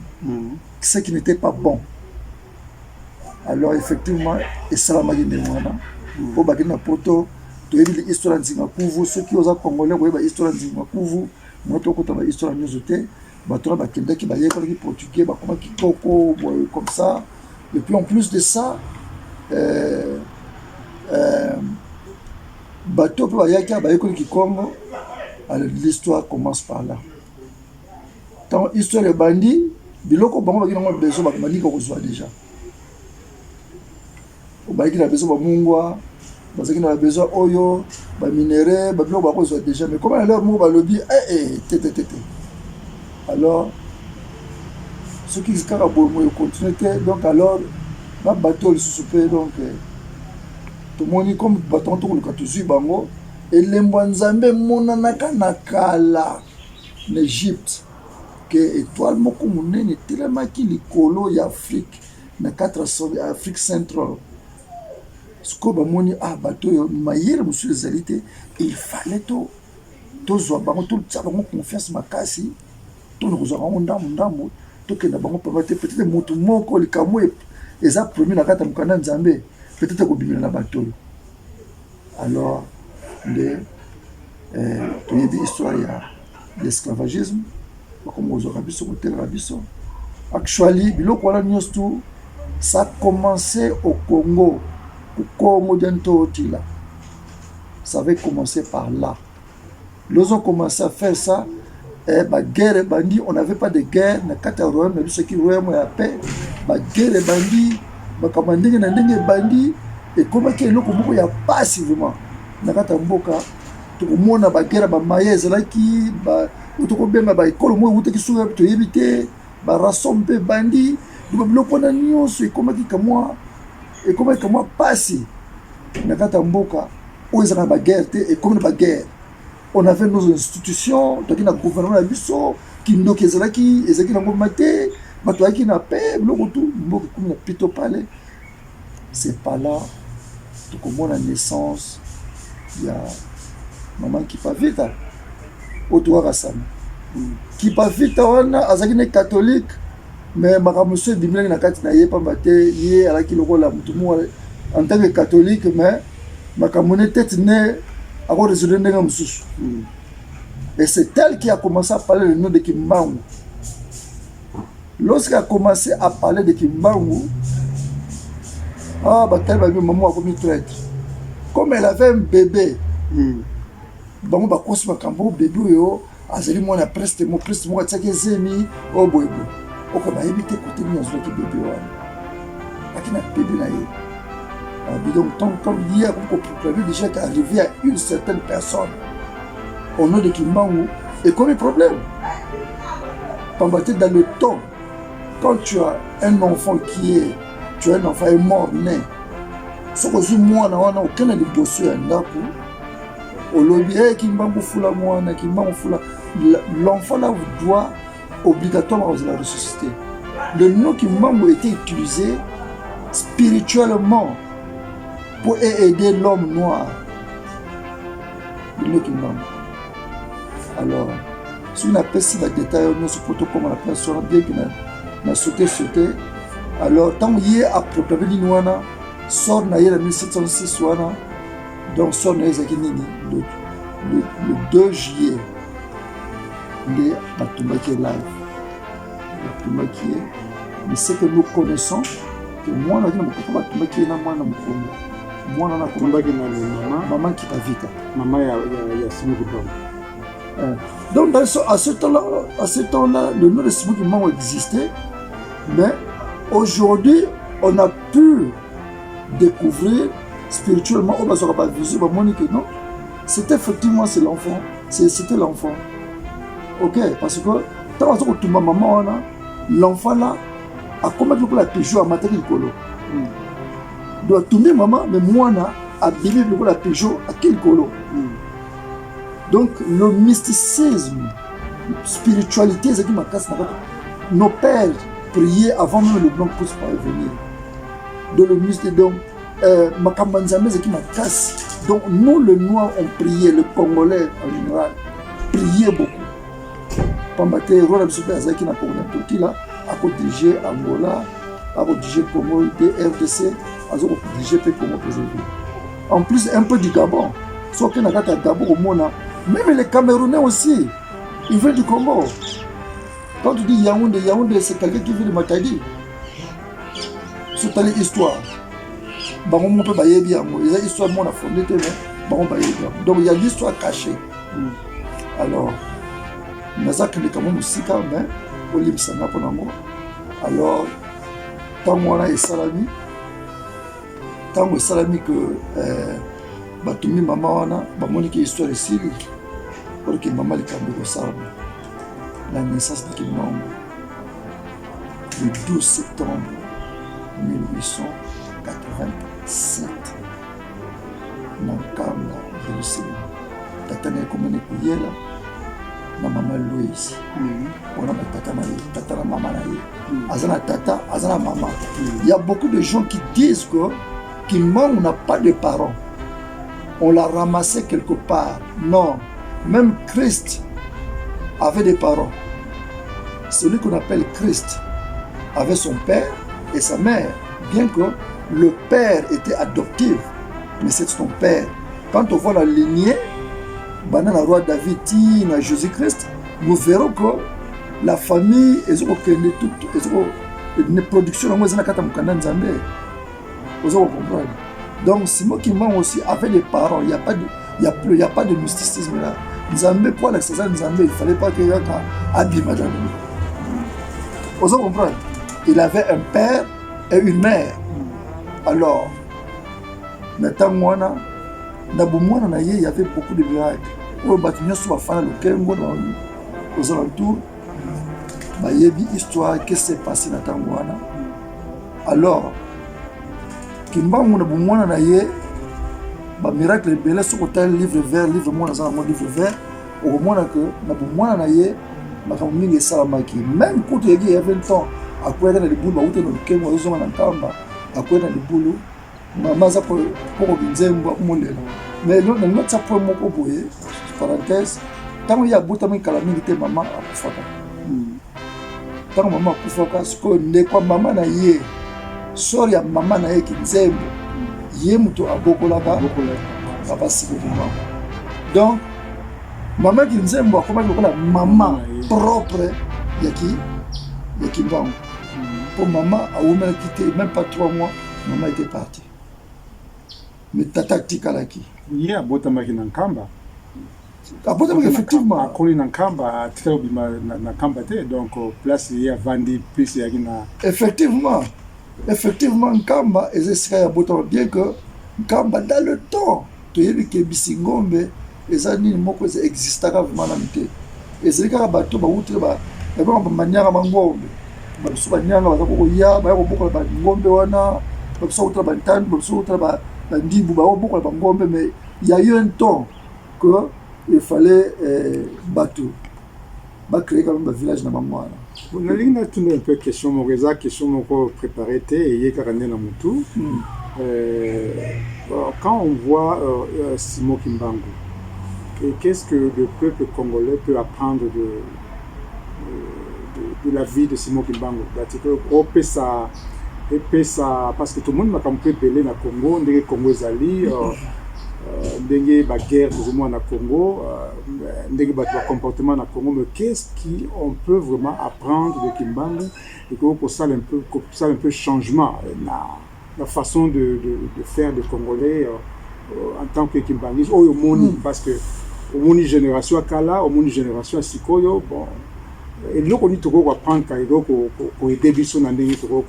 ce qui n'était pas bon. Alors effectivement, et ça la magie de moi, au bac de poto, tu as vu l'histoire de Zingakuvu, ceux qui osent congolais, vous voyez l'histoire de Zingakuvu, moi tu as l'histoire de Nyozote, tu as Bakenda qui va y aller portugais, comment qui coco, comme ça. Et puis en plus de ça, bateau peut y aller qui Congo. Alors l'histoire commence par là. Tant l'histoire est bandit, biloko bango baki nango besoin ba bandit ko kozwa déjà. O baki na besoin ba mungwa, bazaki na besoin oyo, ba minéraux, ba biloko ba kozwa déjà mais comment alors mo ba lobby tete. Alors ceux qui skara bomo yo continuer donc alors ba bateau le soupé donc tout le monde comme bateau to ko tuzu bango. Et les Mwanzambe monanaka na kala en Égypte que étoile moko munene telemaki likolo ya Afrique na 400 Afrique centrale. Siko ba moni bato yo mayere monsieur les alités il fallait to zo bango to tsa bango confiance makasi to no zo bango ndambo to kenda bango peut-être moto moko likamwe eza premier na kata mukanda Nzambe peut-être ko bimela na bato. Alors toyebi histoire ya l'esclavagisme comme aux rabiso côté rabiso actually biloko wana nyonso ça a commencé au Congo d'Entotila ça avait commencé par là ils ont commencé à faire ça guerre bandit on n'avait pas de guerre na kata royaume mais ce qui royaume ya paix guerre bandit bakamandenge na ndenge bandit et comment que eloko moko ya pasi vraiment na kata mboka tokomona bagera bamaye ezalaki tokobenga baekolo mo ewutaki suka toyebi te baraso mpe bandi biloko wana nyonso ekomaki kamwa pasi na kati ya mboka oyo ezalaka na bagere te ekomi na bagere. On avait nos institutions toki na gouvernement na biso kindoki ezalaki nango mate bato ayaki na pe biloko tu mboka ekomi na pito pale. C'est pas là tokomona naissance ya maman Kipavita otoaka sana Kipavita wana azaki ne catholique mais makambo so ebimilaki na kati na ye pamba te ye alaki lokola mutu moko en tant que catholique, mais ma tête n'est à quoi résoudre les gens. Et c'est elle qui a commencé à parler le nom de Kimbangu. Lorsqu'elle a commencé à parler de Kimbangu, maman a commis traître. Comme elle avait un bébé, bon, bah, quoi, c'est un bébé, azali mwana preste mo ataki zemi o boybo oko ba ebite côté ni azwa ki bébé wana akina bébé na ye donc tant comme hier on peut déjà qu'arriver à une certaine personne au nom de Kimbangu et comme problème dans le temps quand tu as un enfant tu as un enfant est mort né ce que moi na wana aucun de bossu ya ndako olobi Kimbangu fula mwana Kimbangu fula l'enfant là doit obligatoirement la ressusciter. Le nom Kimbangu était utilisé spirituellement pour aider l'homme noir. Le nom Kimbangu. Alors, si on appelle si les détails, on se photo comme on appelle ça, bien qu'on a sauté. Alors, tant qu'il y a à proclamer l'Inouana, sort naïe en 1706, donc sort naïe le 2 juillet. Les Batumbaki live. Batumbaki, mais c'est que nous connaissons que moi, on a dit que Batumbaki est là, moi, on a Batumbaki maman qui va vite. Maman, il y a Simon Kibam. Donc, à ce temps-là, le nom de Simon Kibam existait, mais aujourd'hui, on a pu découvrir spirituellement, on ne pas visible, que non, c'était effectivement l'enfant, c'était l'enfant. Ok, parce que tant que tu m'as maman là, l'enfant là a combattu pour la Peugeot à matin du colo. Doit tourner maman, mais moi là a bébé pour la Peugeot à quel colo. Donc le mysticisme, la spiritualité, c'est qui m'a cassé. Nos pères priaient avant même le blanc pousse par venir. Donc le mysticisme, donc ma campagne c'est qui m'a cassé. Donc nous le noirs on priait, le Congolais en général priait beaucoup. Pambate rôle absolu azaki na Congo tout là a diriger Angola a diriger Congo RDC a diriger pe Congo préservé en plus un peu du Gabon sauf que na kata Gabon au monde même les Camerounais aussi ils viennent du Congo. Quand tu dis Yaoundé c'est quelqu'un qui vient de Matadi c'est telle histoire bango mon peu bayebi yango ils a histoire mon a fondé mais bango bayebi donc il y a l'histoire cachée. Alors nazaki de kamo musika mais olibisanga pour nango alors tango wana esalami que batumi mama wana bamoni ki histoire esili pour que mama likambi kosala la naissance de Kimbangu le 12 septembre 1887 na nkamba Yerusalemu tata na ekomene kuyela na maman Louise. On a tata na maman na ye. Azana tata, azana maman. Il y a beaucoup de gens qui disent que Kimbangu n'a pas de parents. On l'a ramassé quelque part. Non, même Christ avait des parents. Celui qu'on appelle Christ avait son père et sa mère, bien que le père était adoptif, mais c'est son père. Quand on voit la lignée, le roi David, Jésus-Christ, nous verrons que la famille est une production de donc Simon Kimbangu aussi avait des parents, il n'y a pas de mysticisme là. Nzambe pour l'exercice Nzambe, il ne fallait pas qu'il y ait un abîme. Vous comprenez? Il avait un père et une mère. Alors, maintenant, il y avait beaucoup de miracles. Aux alentours, il y a une histoire qui s'est passée dans Tangwana. Alors, Kimbangu na ba miracle belé sur le livre vert, livre moi dans un livre vert, au moins que na bumwana na ye makammingi salamaki. Même quand il y a 20 ans, à quoi dans les boules, ba ute no kemo zo na nkamba, à quoi dans les boules, mama za pour binzemba umondela. Mais non notre ça pour moko boye, parenthèse, tant il y a buta mi kala mingi te mama akufaka. Tant mama akufaka, ce que ne kwa mama na ye, sori ya mama na ye kinzembo. ye mutu abokolaka papa Simon Kimbangu. Donc maman Kinzembo akomaki lokola maman propre ya Kimbangu. Pour maman a quitté même pas 3 mois, maman était partie. Mais tata tikalaki. Ye abotamaki na Nkamba. Abotamaki effectivement. Akoli na Nkamba atika obima na Nkamba te, donc place ye avandi plus yaki na. Effectivement Nkamba ezesika ya botama, bien que Nkamba dans le temps toyebi ke Bisingombe eza nini moko eza existaka vraiment na mite. Ezali kaka bato bawutire ba banyanga mangombe. Babiso banyanga baza kokoya baya kobokola bangombe wana, babiso kotala bantandu, babiso kotala bandibu baya kobokola bangombe. Mais il y a eu un temps que il fallait bateau créer quand même un village na mamwana. On a ligne tourner un peu question moko question préparé te et ye kaka na mutu. Quand on voit Simon Kimbangu, qu'est-ce que le peuple congolais peut apprendre de la vie de Simon Kimbangu? Parce que tout le monde m'a compris belé na Congo, ndenge Congo ezali, ndenge ba guerre plus ou moins na Congo, ndenge ba comportement na Congo, mais qu'est-ce qu'on peut vraiment apprendre de Kimbangu et pour ça un peu changement la façon de faire des Congolais en tant que Kimbanguiste au moni, parce que au moni génération à Kala, au moni génération à Sikoyo, bon. Et là, on dit que on apprendre qu'on aider biso na ndenge qu'on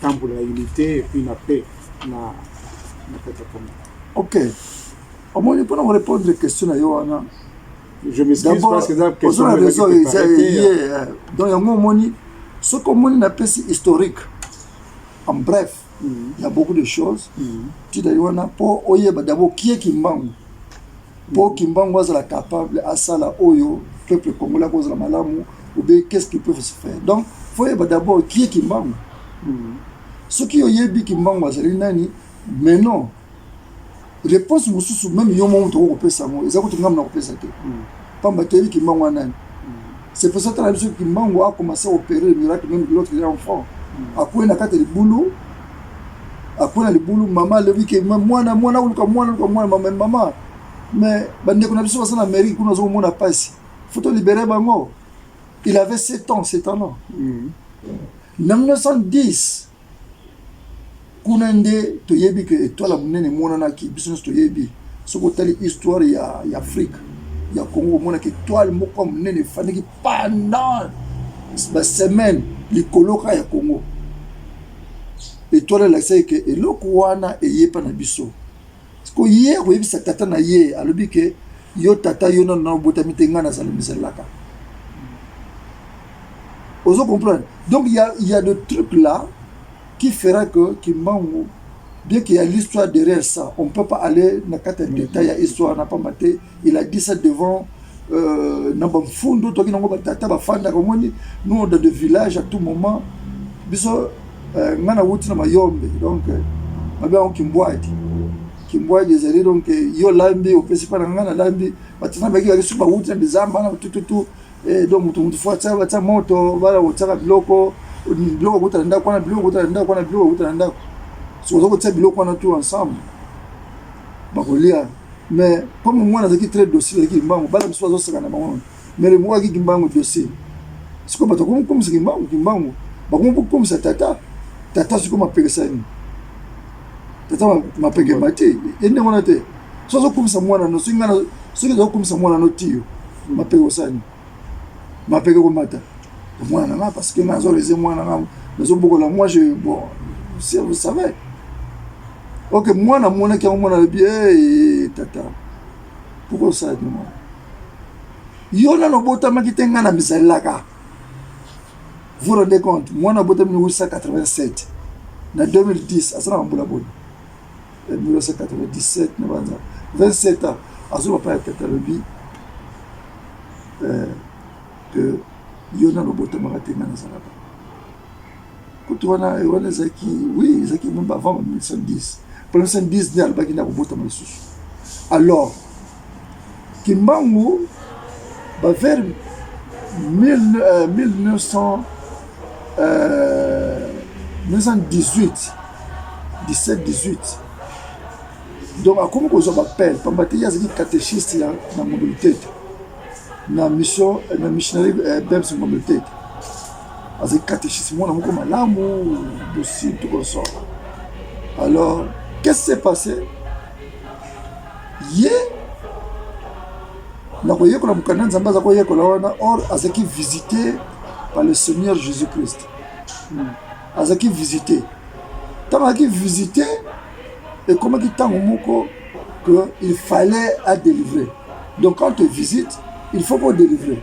temple la unité et puis la paix na OK. Au moins pour nous répondre aux questions à Yohana. Je m'excuse parce que la question donc il moni ce qu'on moni n'a pas si historique. En bref, il y a beaucoup de choses. Tu dois Yohana pour oyeba d'abord qui est Kimbangu. Pour Kimbangu soit capable à ça la oyo peuple congolais cause la malamu ou bien qu'est-ce qu'ils peuvent se faire. Donc faut d'abord qui est Kimbangu. Ceux qui oyebi Kimbangu azali nani, mais non. Réponse mususu même yo mo to ko pesa mo ezako to ngam na ko pesa te. Pamba te Kimbangu nani. C'est pour ça que la Kimbangu a commencé à opérer le miracle même l'autre enfant. Après na kate le boulot. Après le boulot maman le week mwana maman. Mais bande qu'on a besoin ça en Amérique nous avons mona passe. Faut te libérer bango. Il avait 7 ans. En 1910 kunande to yebi que toi la munene mona na ki business to yebi so ko tali histoire ya Afrique ya Congo mona ki toi moko munene faniki pendant la semaine li koloka ya Congo et toi la c'est que eloko wana eyepa na biso ko ye ko yebi sa tata na ye alobi ke yo tata yo na botami tenga na salimiselaka. Vous comprenez? Donc il y a des trucs là qui fera que Kimbangu, bien qu'il y a l'histoire derrière ça, on ne peut pas aller dans le détail à l'histoire, n'a pas maté. Il a dit ça devant Nabamfundo, nous dans des villages à tout moment. Biso ngana wuti na mayombe donc mabe on Kimboa des années donc yo lambi au principal ngana lambi batina baki baki super wuti na bizamba na tout et donc mutu fuata bata moto bala utaka biloko biloko utanda kwa na biloko utanda so zo ko biloko na tout ensemble bakolia mais comme moi na zaki très dossier qui Kimbangu bala mso zo saka na bango mais le moi qui Kimbangu dossier c'est comme bato comme c'est Kimbangu bakombo comme ça tata siko mapekesani tata mapeke mati ende mona te so zo comme ça mwana no singa na so zo comme ça mwana no tio mapekesani mapeke ko mata mwana na parce que nazo les mwana na nazo boko la moi je bon si vous savez OK mwana mwana ki mwana le bien tata pourquoi ça moi yona no bota makitenga na misalaka. Vous vous rendez compte, moi, en 1987, en 2010, à ce moment-là, 1997, 27 ans, à ce moment-là, que Yona Roboto Maratina Nazaraba. Quand on a Zaki, oui, Zaki, même avant 1910. Pour 1910, il y a le Bagina Roboto Marasus. Alors, Kimbangu, vers 1918, 17-18, Donc akomi kozwa bapele pamba te ye azalaki catéchiste na mobilité na mission na missionnaire BEMS mobilité azalaki catéchiste mwana moko malamu dossier tout comme ça. Alors qu'est-ce qui s'est passé? Ye na koyekola mokanda nzambe aza koyekola wana or azalaki visité par le Seigneur Jésus-Christ. Azalaki visité ntango azalaki visité ekomaki ntango moko qu'il fallait à délivrer. Donc quand tu visites, il faut qu'on délivre.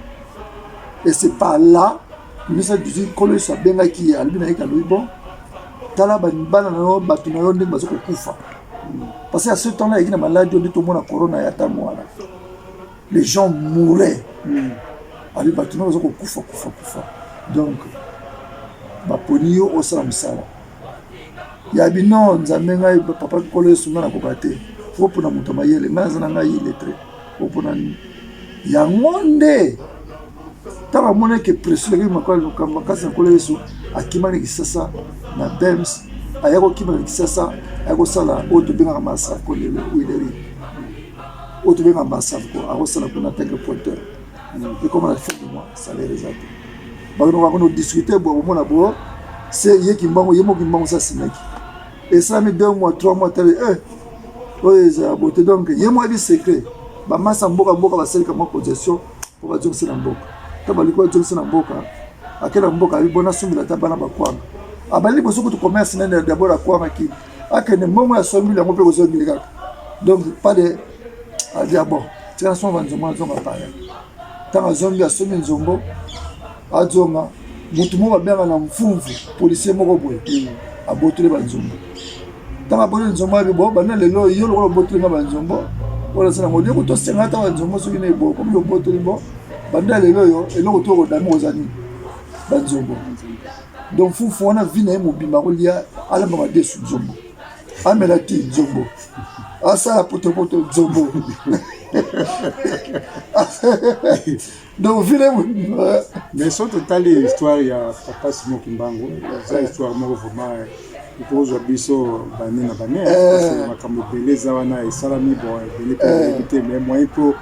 Et c'est par là que nous avons dit que nous avons bien qui est albiné bon tala bana na bato na yo ndenge bazoko kufa. Parce qu'à ce temps-là il y a une maladie on dit tout le monde a corona ya tamwana. Les gens mouraient. Ali bato na bazoko kufa. Donc ba ponio au salamsala. Ya bino nzambe ngai papa kolo sunga na kokate. Faut pour na muto mayele ngaza na ngai lettre. Faut pour na ya ngonde. Taba mona ke pression ke makala makasa kolo yesu akimani kisasa na BEMS ayako kimani kisasa ayako sala auto benga masa ko le wileri. Auto benga masa ko ayako sala ko na tenge porteur. Et comme on a fait de moi, ça les résultats. Bah on va discuter bon mona bo c'est yé qui mbango yé mo qui mbango ça sinaki. Et ça met 2 mois 3 mois télé oui ça beauté donc yé mo di secret. Ba masa mboka ba sel comme position pour ba jongse na mboka. Ta ba liko jongse na mboka. Akela mboka ali bona sumila ta bana ba kwanga. Abali boso ko to commerce na d'abord akwanga ki. Akene momo ya sombi la mo pe ko so ngilika. Donc pas de à dire bon, tu as son vanzoma zonga paya. Tanga zombi asomi nzombo azonga mutu mo babenga na mfumvu policier moko boye abotole banzombo tanga bole nzombo abibo bana lelo yo lokolo botole nga banzombo wala sana ngodi ko to senga ta banzombo so ine bo comme le botole bo banda lelo yo eloko to ko dami ozani banzombo donc fufu wana vina mo bimba ko lia ala mama desu nzombo amela ti nzombo asa poto nzombo. Donc, mais sans total l'histoire, il y a Papa Simon Kimbangu, c'est histoire vraiment pour biso bané na bané parce que makambo belé zawana et salami bon belé pour mais moyen pour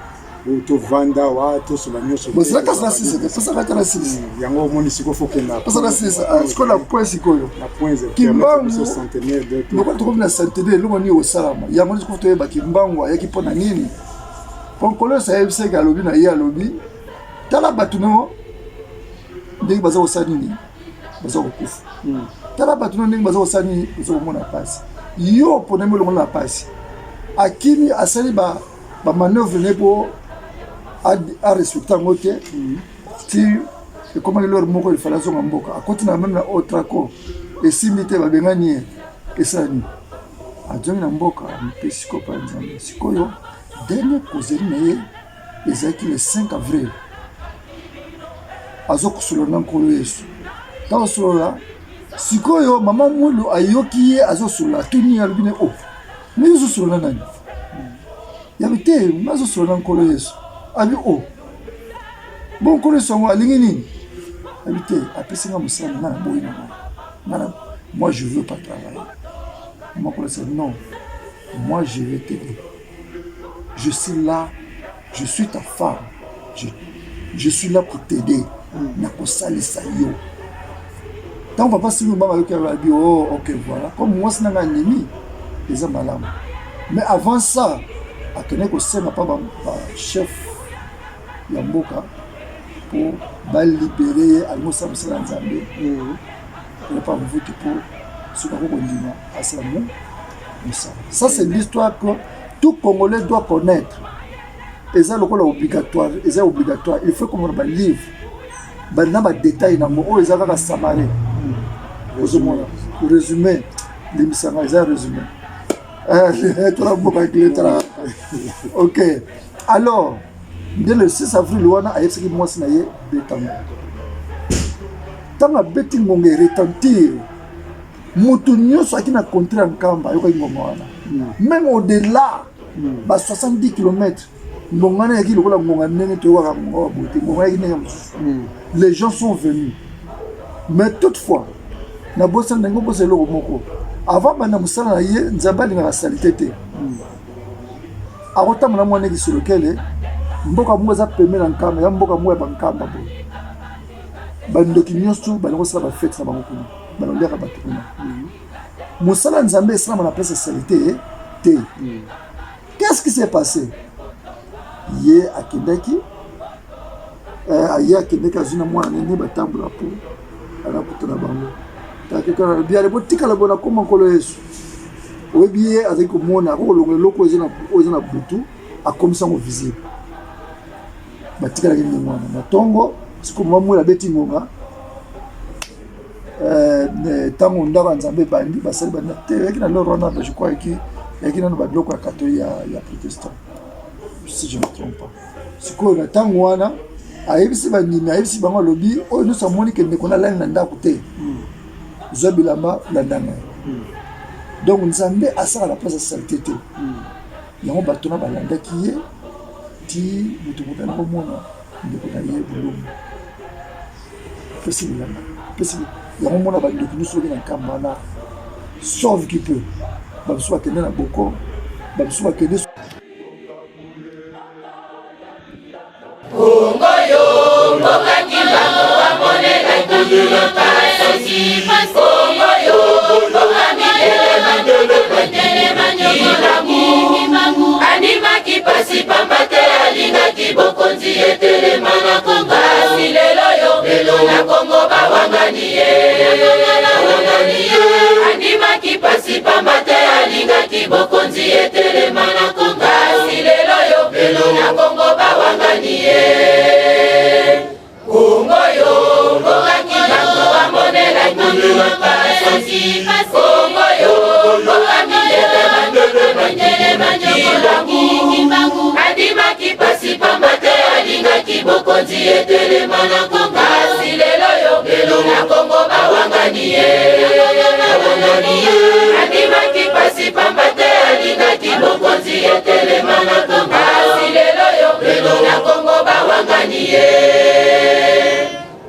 to vanda wa to solami so. Bon c'est ça c'est ça ka tala sisi. Yango moni siko fokena. Parce que c'est ça, ce qu'on a point sikoyo. La point c'est Kimbangu centenaire de. Nous quand on a centenaire lo moni au salama. Yango siko to ba Kimbangu ya kipona nini? Konkolo sa FC ga lobi na ya lobi. Tala batuno ndenge baza osani ni baza okufa. Tala batuno ndenge baza osani ni baza komona pasi. Yo ponemo lo mona pasi. Akini asali ba manœuvre nebo a respecter ngote. Ti et comment leur moko il fallait son mboka. A continue même na otrako et simité ba bengani et ça ni. A jongi na mboka mpesiko pa nzambe. Sikoyo dernier causeri na ye ezaki le 5 avril. Azoko sulona nkolo Yesu. Tawo sulola sikoyo mama mulu ayoki ye azo sulula tuni ya lubine o. Mais Yesu sulona nani? Yabite mazo sulona nkolo Yesu. Abi o. Bon nkolo Yesu alingi nini? Yabite apesinga musala na boyi na ngana. Moi je veux pas travailler. Moi nkolo Yesu non. Moi je vais t'aider. Je suis là, je suis ta femme. Je suis là pour t'aider. Nakosalisa yo. Tant papa si nous maman qui a dit oh OK voilà comme moi c'est un ennemi les malamu. Mais avant ça à tenir que c'est pas chef Yamboka pour libérer Almosa Msala Nzambe. On pas voter pour ce qu'on continue à Salamou. Ça c'est l'histoire que tout Congolais doit connaître. Et ça, c'est obligatoire. Et ça, obligatoire. Il faut qu'on ait un livre. Il y a des détails. Il y a des samarés. Résumé. L'émission, il y a un résumé. Ok. Alors, dès le 6 avril, il y a un mois de temps. Tant que bêtis m'ont retentir, Moutounio soit qui n'a contraint en Kamba, même au-delà, 70 km, les gens sont venus. Mais toutefois, avant, akotambola mwana kisolokele mboka mungu aza peme na nkamba ya mboka mungu ya bankamba bo bandoki nyonso balingosala bafete na bango kuna baloliaka bato kuna mosala nzambe esalama na place salite te. Qu'est-ce qui s'est passé? Ye akendaki azwi na mwana nene batambola po anakutana bango takekana biale botikala bona koma nkolo Yesu oyebi ye azali komona akokolongola eloko eza na butu akomisa ngo visible batikalaki nini mwana na ntongo siko mamwela abeti ngonga ntango ndako ya nzambe ebandi basali bandi te yaki na loro wana je crois yaki nano babiloko ya catholique ya protestant si je ne me trompe pas. Sikoyo na ntango wana ayebisi bandimi ayebisi bango alobi oyo nyonso amoni ke ndeko nalali na ndako te zwa bilamba landanga donc nzambe asala na place ya salite te yango bato na balandaki ye ti moto moto na komona ndeko na ye bulumu pesi bilamba pesi yango mona bandoki nyonso oki na nkamba wana sauve qui peut babiso bakende na boko babiso bakende Kongoyo, mboka kibango wamonela kundula pasi Kongoyo, mboka midele manyokolangu Anima kipasi pambate alinga kibokonzi etele mana konga Silelo yo, na kongo bawanganiye Anima kipasi pambate alinga kibokonzi etele mana konga Silelo yo, na kongo bawanganiye Kongoyo, mboka kibango wamonela kundula pasi Kongoyo, mboka midele manyokolangu Adima kipasi pambate alinga kibokonzi etele mana konga Silelo yo, na kongo bawanganiye Adima kipasi pambate alinga kibokonzi etele mana konga Silelo yo, na kongo bawanganiye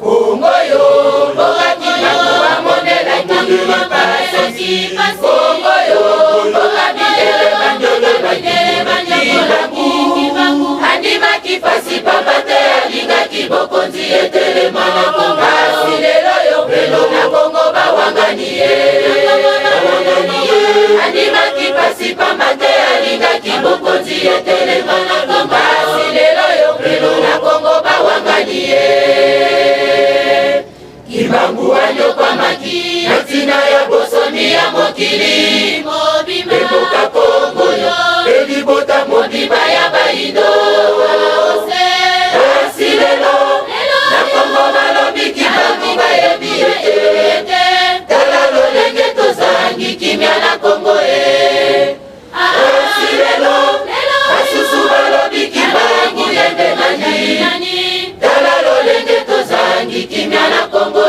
Kongoyo, mboka kibango wamonela kundula pasi Kongoyo, mboka midele manyokolangu Andima kipasi pambate alinga kibokonzi etele mana konga Silelo yo, na kongo bawanganiye Andima kipasi pambate alinga kibokonzi etele mana konga Silelo yo, na kongo bawanganiye Kibangu wanyo kwa maki Natina ya bosomi ya mokili Meboka Kongo yo Elibota modiba ya baido Silelo na kongo balobi kibangu bayebi ete Tala lolenge tozangi kimya na kongo Silelo asusu balobi kibangu yende nani Tala lolenge tozangi kimya na kongo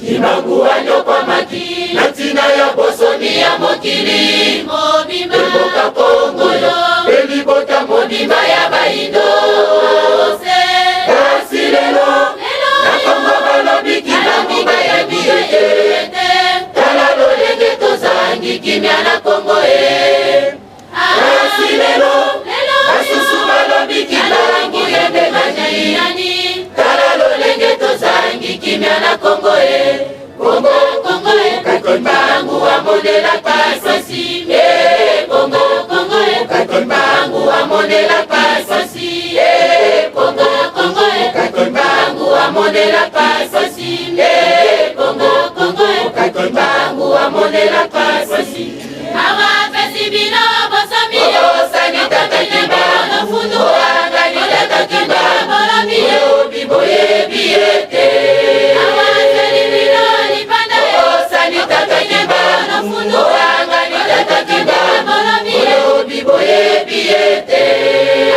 Kibangu wanyo kwa maki Natina ya bosomi ya mokili Meboka Kongo yo Elibota modima ya baido Silelo na kongo balobi kibangu bayebi ete Tala lolenge tozangi kimya na kongo Silelo asusu balobi kibangu yende nani Tala lolenge tozangi kimya na kongo Kongo, Kongo, katimbangu wamonela pasasi Kongo, Kongo, katimbangu wamonela pasasi Kongo, Kongo, katimbangu wamonela pasasi Kongo, Kongo, katimbangu wamonela pasasi Awa pesi bino bosomi Osani tatakimba Nofundu wanga nile takimba Bolomi biboye biete Awa seri bino nipanda Osani tatakimba Nofundu wanga nile takimba Bolomi biboye biete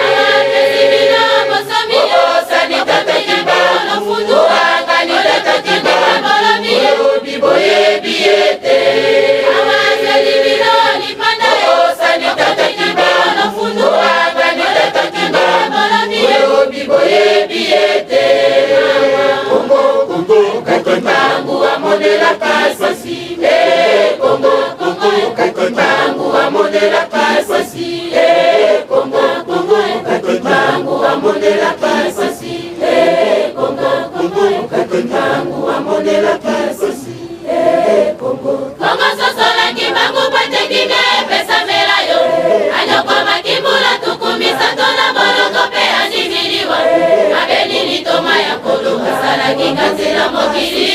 Awa pesi bino bosomi Osani tatakimba Nofundu wanga pasi, Congo, Congo, Katimbangu, amondela pasi, Congo, Congo, Katimbangu, amondela pasi, Congo. Congo sosola kimbangu pate kime pesa melayo, anyoko makibula tukumisa tona bolongo pe anjimiliwa, abeni litoma ya kolo kasala kikazela mokili,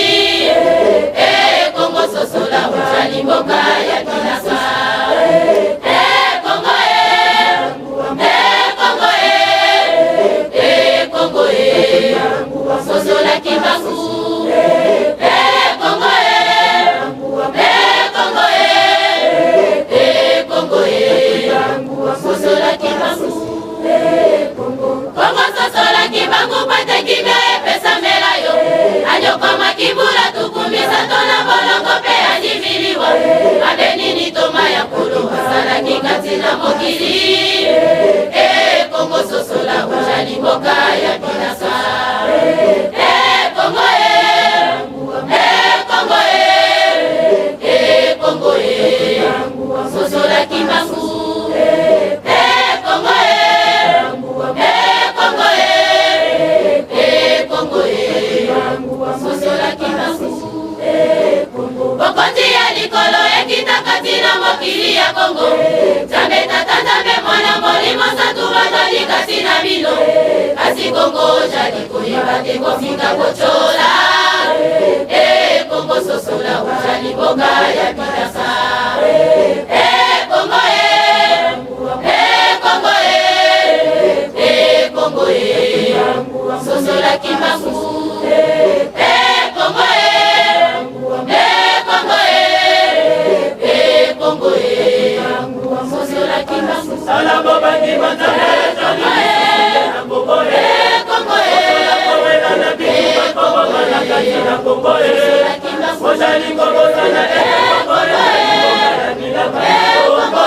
Congo sosola ujali mboka ya kinasa, Congo Congo Congo sosola kimbangu, Congo sosola kimbangu, Congo sosola kimbangu pate kime pesa melayo, anyoko makibula tukumisa tona bolongo pe anjimiliwa, abeni nitoma ya kolo kasala kikatila mokili, Congo sosola ujali mboka ya binasa, Congo Congo Congo sosola kimbangu, Congo Congo sosola kimbangu, Bokonzi ya likolo ekitakatina mokili ya Congo, Nzambe tata Nzambe mwana molimo santu bazali kasi na bino, kasi Congo jali koyeba te kofika kochola, Congo sosola ujali mboka ya binasa, Congo Congo Congo sosola kimbangu, Congo Congo sosola kimbangu, sala boba ni manzale jali, Congo Congo sosola na bitu Congo na kaji na Congo, ojali Congo sana Congo na bila Congo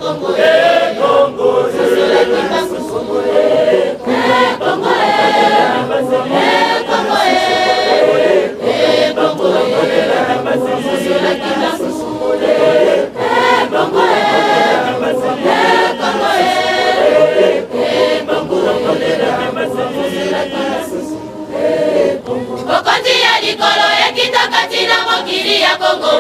Congo Congo sosola kimbangu, Congo Bokonzi ya likolo ekitakatina mokili ya Congo,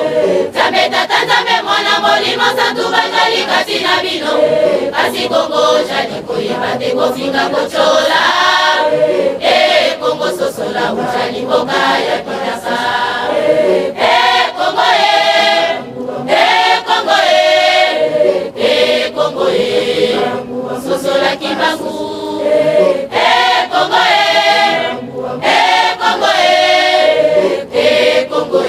Nzambe tata Nzambe mwana molimo santu bazali kasi na bino, kasi Congo jali koyeba te kofika kochola, Congo sosola ujali mboka ya binasa, Congo Congo Congo sosola kimbangu, Congo Congo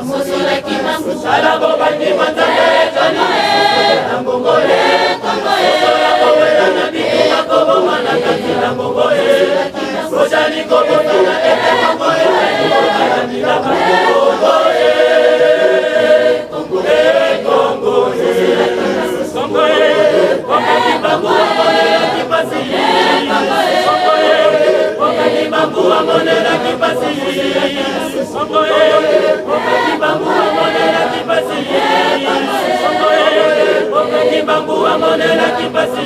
sosola kimbangu, sala boba ni manzale jali, Congo sosola kowela na bitu Congo mana kazi na Congo, ojali Congo sana Congo na bila Congo, Congo sosola kimbangu, Congo wakati bangu amonela kipasi, wakati bangu amonela kipasi, wakati bangu amonela kipasi, wakati bangu amonela kipasi,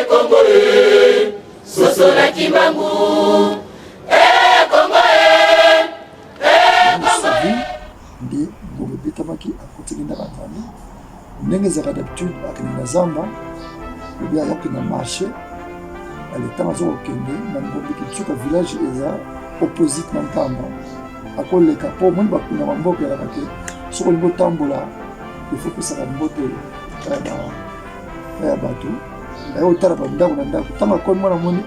Congo sosola kimbangu, ndi ngobetamaki akotinda batani ndenge za d'habitude akina zamba bia yakina marché alitama zo okende na ngombe kitsuka village eza opposite na Nkamba akoleka po moni bakuna mamboka ya kake soko libo tambola il faut que ça mbote ya bato ayo tara bandako na ndako tanga ko mwana moni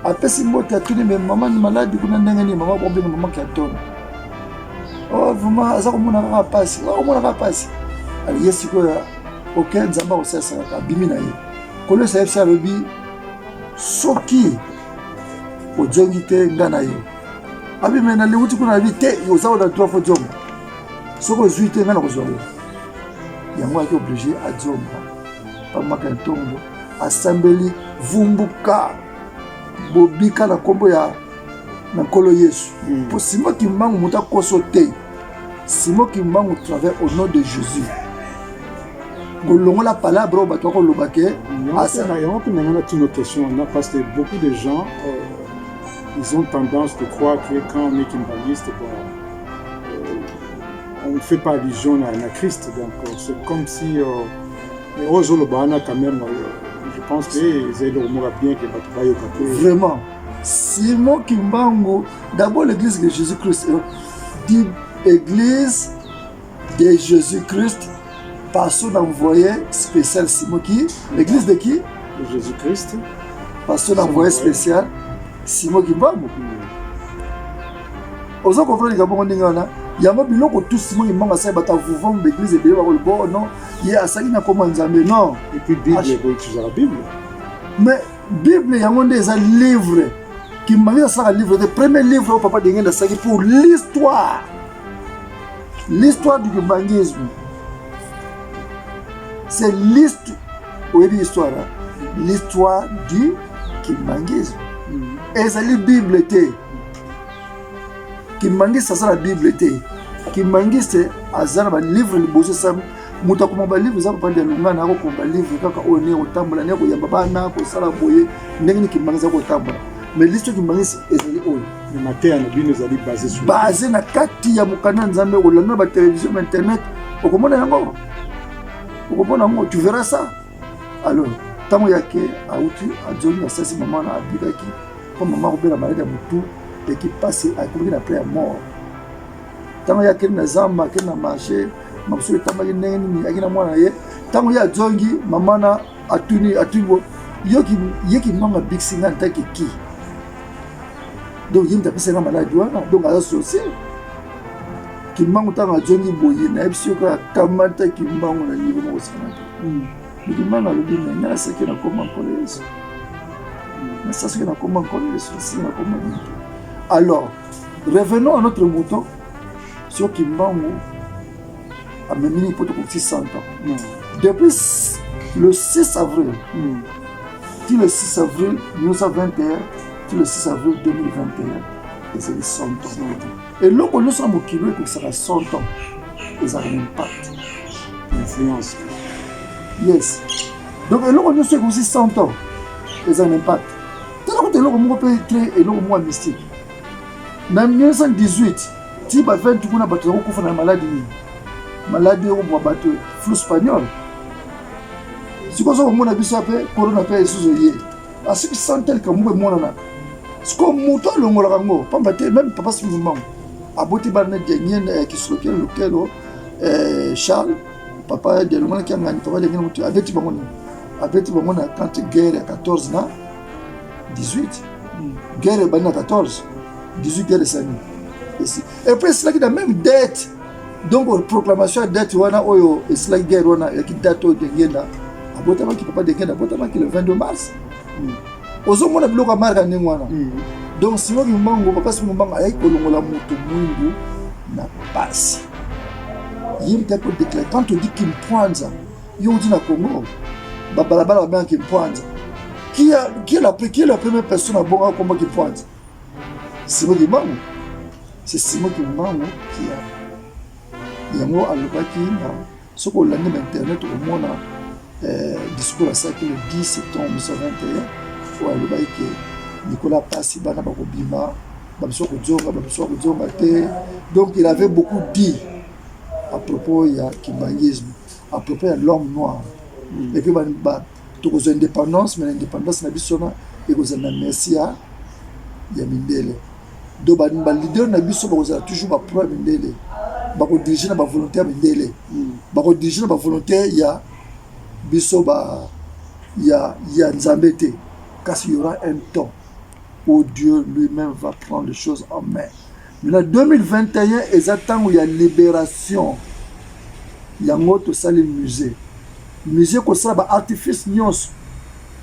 apesi mbote atuni me mama ni maladi kuna ndenge ni mama ko benga mama kiatona vraiment ça comme on a passé ali yesi ko ya aucun Nzamba osesa ka bimi na ye ko le sa lobi soki ojongi te ngana yo abi mena le wuti kuna vite yo za oda trois fois jomba soko zuite ngana ko zoyo yango aki obligé a jomba pa makantongo asambeli vumbuka bobika na kombo ya na nkolo Yesu. Pour Simon Kimbangu muta kosote. Simon Kimbangu travaille au nom de Jésus. La palabra au bateau le baquet. Il y a une question parce que beaucoup de gens ils ont tendance de croire que quand on est kimbanguiste, on ne fait pas allusion à Christ. Donc c'est comme si quand même, je pense qu'ils aient le mot bien que vraiment. Simon Kimbangu, d'abord l'église de Jésus-Christ, dit église de Jésus-Christ. Pasteur d'envoyé spécial Simon qui? L'église de qui? De Jésus-Christ. Pasteur d'envoyé spécial Simon Kimbangu. Vous comprenez que il y a un biloko tout Simon Kimbangu a fait vous vendre l'église de Béléba le bon non il y a ça qui n'a comment Nzambe non. Et puis Bible vous utilisez la Bible. Mais Bible il y a un livre qui m'a ça livre le premier livre au papa de ça pour l'histoire du kimbanguisme. C'est l'histoire du kimbanguisme. Et c'est la Bible. Kimbanguisme, c'est la Bible. Kimbanguisme, c'est un livre. Muta kuma livre za kupanda lungana ako kumba livre kaka one otambula ne ko yamba bana ko sala boye ndenge kimbanguisme ko tambula. Mais l'histoire kimbanguisme ezali oyo. Le matin na bino ezali basé na kati ya mukana Nzambe ko lana ba télévision internet okomona yango. Tu verras ça. Alors, tant que Aoutu a donné à sa maman à Abidaki, comme maman a la maladie à Moutou, et qui passe à courir après la mort. Tant que na zamba, que na marché, ma soeur tant que n'a ni moi na ye, tant que zongi, maman a tuni yoki manga big singa taki ki. Donc il t'a passé la maladie donc à associer. Kimbangu tanga jongi boye na epsioka kamata kimbangu na niveau mo sana. Kimbangu le dit mais na saki na koma collège. Na saki na koma collège, saki na koma. Alors, revenons à notre mouton sur Kimbangu a mené pour 600 ans. Depuis le 6 avril, le 6 avril 1921, le 6 avril 2021, et c'est 100 ans. Et là, nous sommes au kilo et que ça va 100 ans. Ils ont un impact. Influence. Yes. Donc, là, nous sommes aussi 100 ans. Ils ont un impact. Tant que nous sommes très et mystique. En 1918, si vous avez une maladie au bateau, flou espagnol. Si vous avez un corona, à ce qui sont tels que vous avez ce qu'on mouton le ngolango, même papa si vous m'en aboti barnet de qui se lequel Charles, papa de l'homme qui a gagné, papa de l'homme qui a abeti bangon à quand guerre à 14 ans, 18, guerre à 14, 18 guerre sani. Et puis c'est là qu'il a même dette, donc proclamation de dette wana oyo, et c'est là guerre wana qui date de guerre, abotama qui papa de guerre, abotama qui le 22 mars. Ozomona biloko amarka ndenge wana. Donc Simon Kimbangu papa Simon Kimbangu ayi kolongola moto mwindu na pasi. Yim tako déclare quand on dit Kimpwanza, yo dit na Congo, babalabala ba Kimpwanza. Qui est la première personne à boire comme Kimpwanza? Simon Kimbangu. C'est Simon Kimbangu qui a yango alobaki na soko lande internet au mona discours à ça le 10 septembre 1921. Nicolas Passi bana bakobima babiso kodjonga te. Donc il avait beaucoup dit à propos il y a kimbanguisme, à propos de l'homme noir. Et puis tout aux indépendance, mais l'indépendance na biso na et aux merci à Mindele. Donc ba leader na biso ba toujours ba pro Mindele. Ba ko diriger na ba volontaire Mindele. Ba ko diriger na ba volontaire ya biso ba ya Nzambe te. Car il y aura un temps où Dieu lui-même va prendre les choses en main. Mais en 2021, où il y a libération. Il y a un autre salle musée. Musée comme ça, artifice nyos.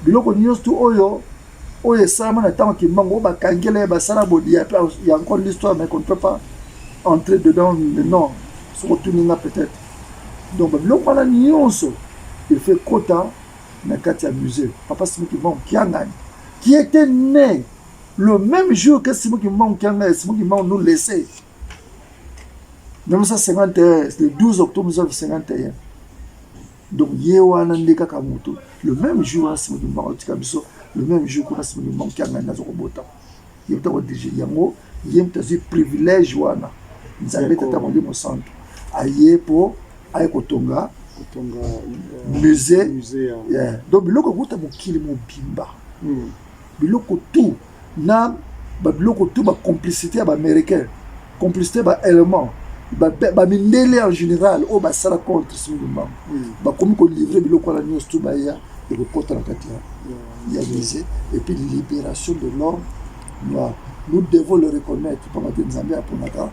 Biloko nyos tout oyo. Oyo ça, man attend qu'il manque. Oba kangele ba sala bodi. Il y a encore l'histoire, mais qu'on ne peut pas entrer dedans maintenant. Surtout n'inga peut-être. Donc biloko mana nyos. Il fait quota. Na kati ya musée papa Simon Kimbangu qui était né le même jour que Simon Kimbangu Simon Kimbangu nous laissait. 1951, le 12 octobre 1951. Donc, Yewana Ndeka Kamuto, le même jour, Simon Kimbangu Tikabiso, le même jour que Simon Kimbangu Kianga Nazorobota. Il y a un privilège, nous avons été dans le centre. Aïe pour Aïe Kotonga, musée. Donc, biloko kuta mokili mobimba. Biloko tout na biloko tout ba complicité ba américain, complicité ba allemand, ba mindele en général au ba sala contre ce mouvement. Ba comme ko livrer biloko la news tout ba ya et ko kota la katia. Il y a musée et puis libération de l'homme noir. Nous devons le reconnaître pour que nous avons pour notre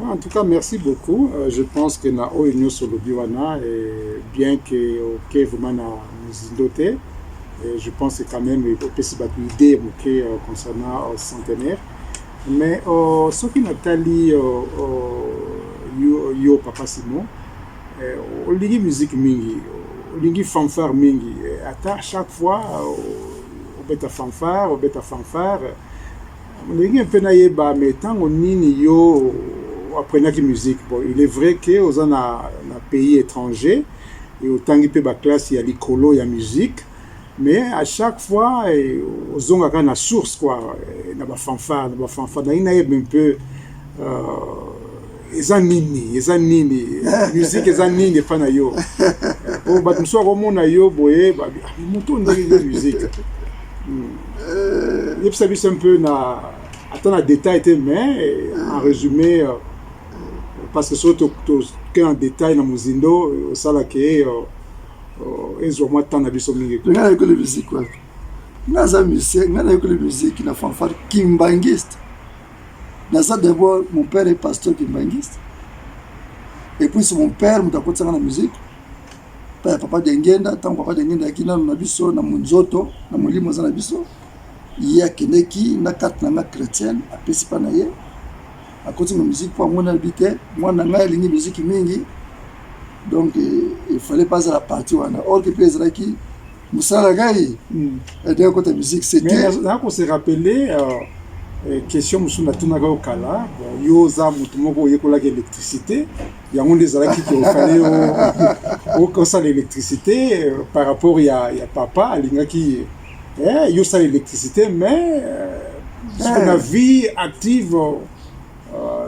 en tout cas, merci beaucoup. Je pense que na Union sur le Biwana, bien que vraiment nous doté, je pense que quand même il peut se battre l'idée concernant le centenaire. Mais ce qui Nathalie yo papa Simon, on lit musique mingi, on lit fanfare mingi. À chaque fois, on bête fanfare, on bête fanfare. On est un peu naïf, mais tant qu'on yo apprenait la musique. Bon, il est vrai que aux un pays étranger et autant qu'il peut la classe il y a l'écolo, il y a musique, mais à chaque fois aux on a une source quoi, na ba fanfare, na naïf un peu ezanini, musique ezanini pas na yo. Oh bah nous sommes au monde yo boye, bah monto de musique. Il s'agit un peu attends la détail mais en résumé parce que surtout en détail dans Muzindo ça là que ils moi tant d'abisso mingi nga école de musique quoi nga école de musique na fanfare kimbangiste naza d'abord mon père est pasteur kimbangiste et puis mon père mutakosa na musique papa dengenda tant papa dengenda kina na biso na munzoto na mulimo za na biso ya kineki na katna na chrétienne apesi pa na ye akoti ma musique pour mon habité moi na nga lingi musique mingi donc il fallait pas à la partie wana or que pèse là qui musala gai et d'un côté musique c'était là qu'on s'est rappelé question musuna tunaka okala yo za mutu moko yekola électricité ya ngonde zala ki ko fallait au ça l'électricité par rapport ya papa alinga qui yo ça l'électricité mais la vie active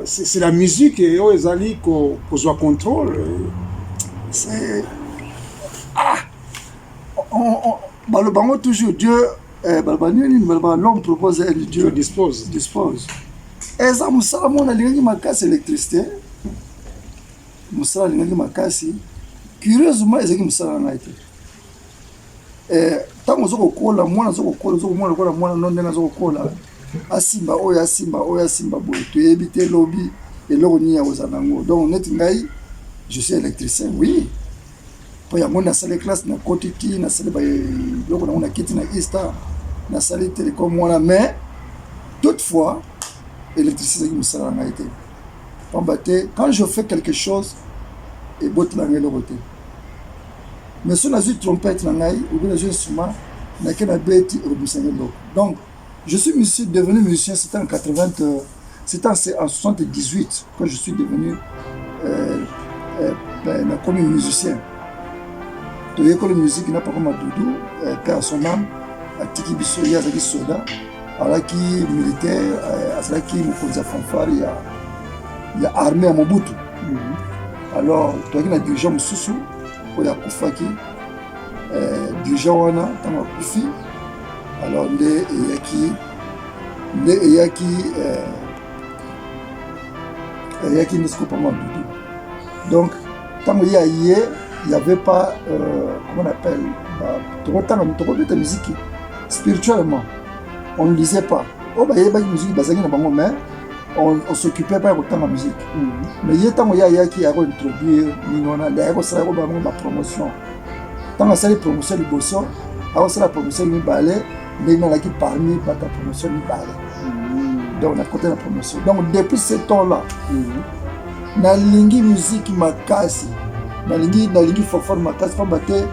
c'est la musique et yo ezali ko soit contrôle c'est on le bango toujours Dieu l'homme propose et Dieu dispose. Et ça, Moussala, mon allié m'a cassé l'électricité. Moussala, allié m'a cassé. Curieusement, c'est que Moussala n'a été. Tant que cola, moi, non, cola. Asimba, boy. Tu évites lobby et l'ornia aux anango. Donc, net ngaï, je suis électricien, oui. Puis, il y a salle classe, na kotiki, na salle on a quitté na Ista, na salle télécom, mais toutefois, l'électricité qui me sert en été. Quand je fais quelque chose, et botte la gueule côté. Mais si on a une trompette, ou bien un instrument, on a qu'un bête donc, je suis devenu musicien, c'était en 80, c'était en 78 quand je suis devenu comme musicien. De l'école de musique, il n'a pas comme Doudou, père son âme, à Tiki Bisso, il y a des soldats, à la qui militaire, à la qui nous fanfare, il y a armée à Mobutu. Alors, toi qui as dirigeant Moussoussou, il y a Koufaki, dirigeant Wana, tant que Koufi, alors les Yaki ne se coupe pas Doudou. Donc, tant qu'il y a il n'y avait pas, comment on appelle, la musique spirituellement. On ne lisait pas. Il y avait une musique, mais on ne s'occupait pas autant de la musique. Mais il y a des gens qui ont introduit la promotion. Tant que la promotion du Bosso, la promotion du ballet, mais il y a qui parmi la promotion du ballet. Donc on a côté la promotion. Donc depuis ce temps-là, la musique m'a cassé. Nalingi fanfare makasi pa bate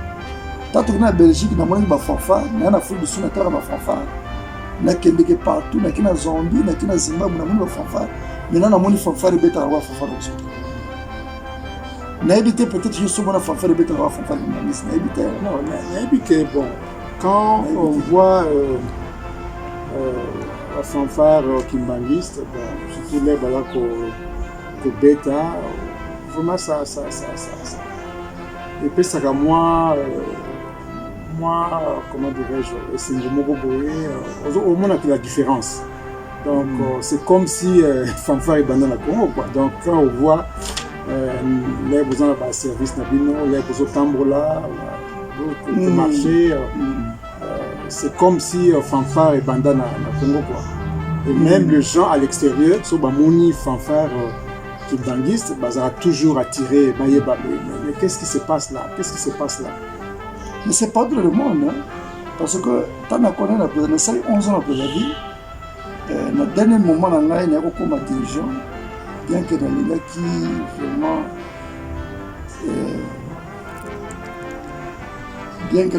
Tant que na Belgique, na moni ba fanfare, na Afrique du Sud na tala ba fanfare. Na kendeke partout, na kina Zambie, na kina Zimbabwe, na moni ba fanfare. Maintenant na moni fanfare beta na ba fanfare aussi. Na évité peut-être juste mon fanfare beta na ba fanfare humaniste, na évité. Non, na évité bon. Quand on voit la fanfare kimbanguiste, bon, surtout les balako beta, vraiment ça. Et puis ça moi, comment dirais-je, c'est une au moins on a la différence. Donc c'est comme si fanfare est dans la Congo quoi. Donc quand on voit les besoins de service nabino, les besoins de tambour là, le marché, c'est comme si fanfare est dans la Congo quoi. Et même les gens à l'extérieur, sur Bamoni fanfare kimbanguiste, ça a toujours attiré. Mais qu'est-ce qui se passe là? Mais c'est pas tout le monde, hein? Parce que tant qu'on connaît la présidence, 11 ans après la vie, dans le dernier moment, on a eu comme dirigeant, bien que dans les qui vraiment, bien que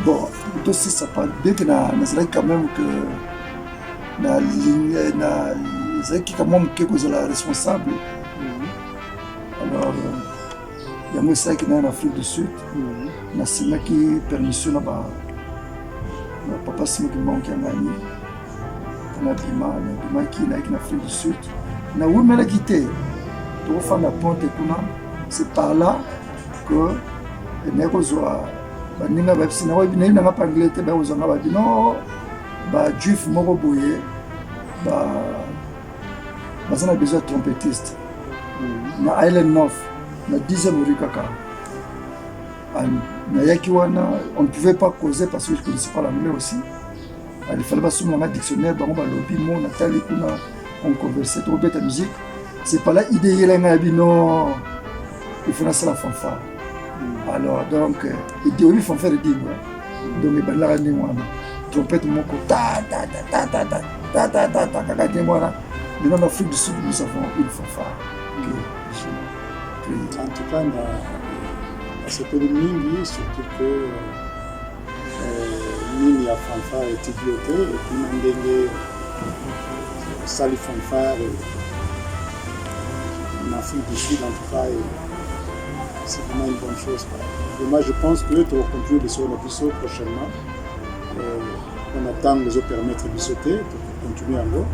bon, tout ça, ça pas bien que c'est quand même que c'est qui quand même quelque la responsable. Alors il y a moi ça qui est en Afrique du Sud, na sima qui permission na ba papa sima qui manque un ami, na bima qui na en Afrique du Sud, na où mais la quitter, pour faire la ponte kuna, c'est par là que les rezoa baninga ba pisina wa bina na pa anglais te ba uzanga ba bino ba juif moko boye ba bazana besoin de trompettiste na Island North na 10e rue Kaka na yaki wana on ne pouvait pas causer parce que je connaissais pas l'anglais aussi. Il fallait pas soumettre un dictionnaire bango ba lobby mo na tali kuna on conversait trop bête musique. C'est pas là idée yelenga bino il faut lancer la fanfare. Alors donc idéologie fanfare dit quoi. Donc il la rendre moi trompette moko ta voilà. Mais en Afrique du Sud nous avons une fanfare. En tout cas, c'est pas mingi, surtout que mini a fanfare est idioté et puis mandenge sali fanfare en Afrique du Sud en tout cas c'est vraiment une bonne chose. Et moi je pense que tu vas continuer sur la Bissau prochainement. On attend les autres permettre de sauter pour continuer en haut.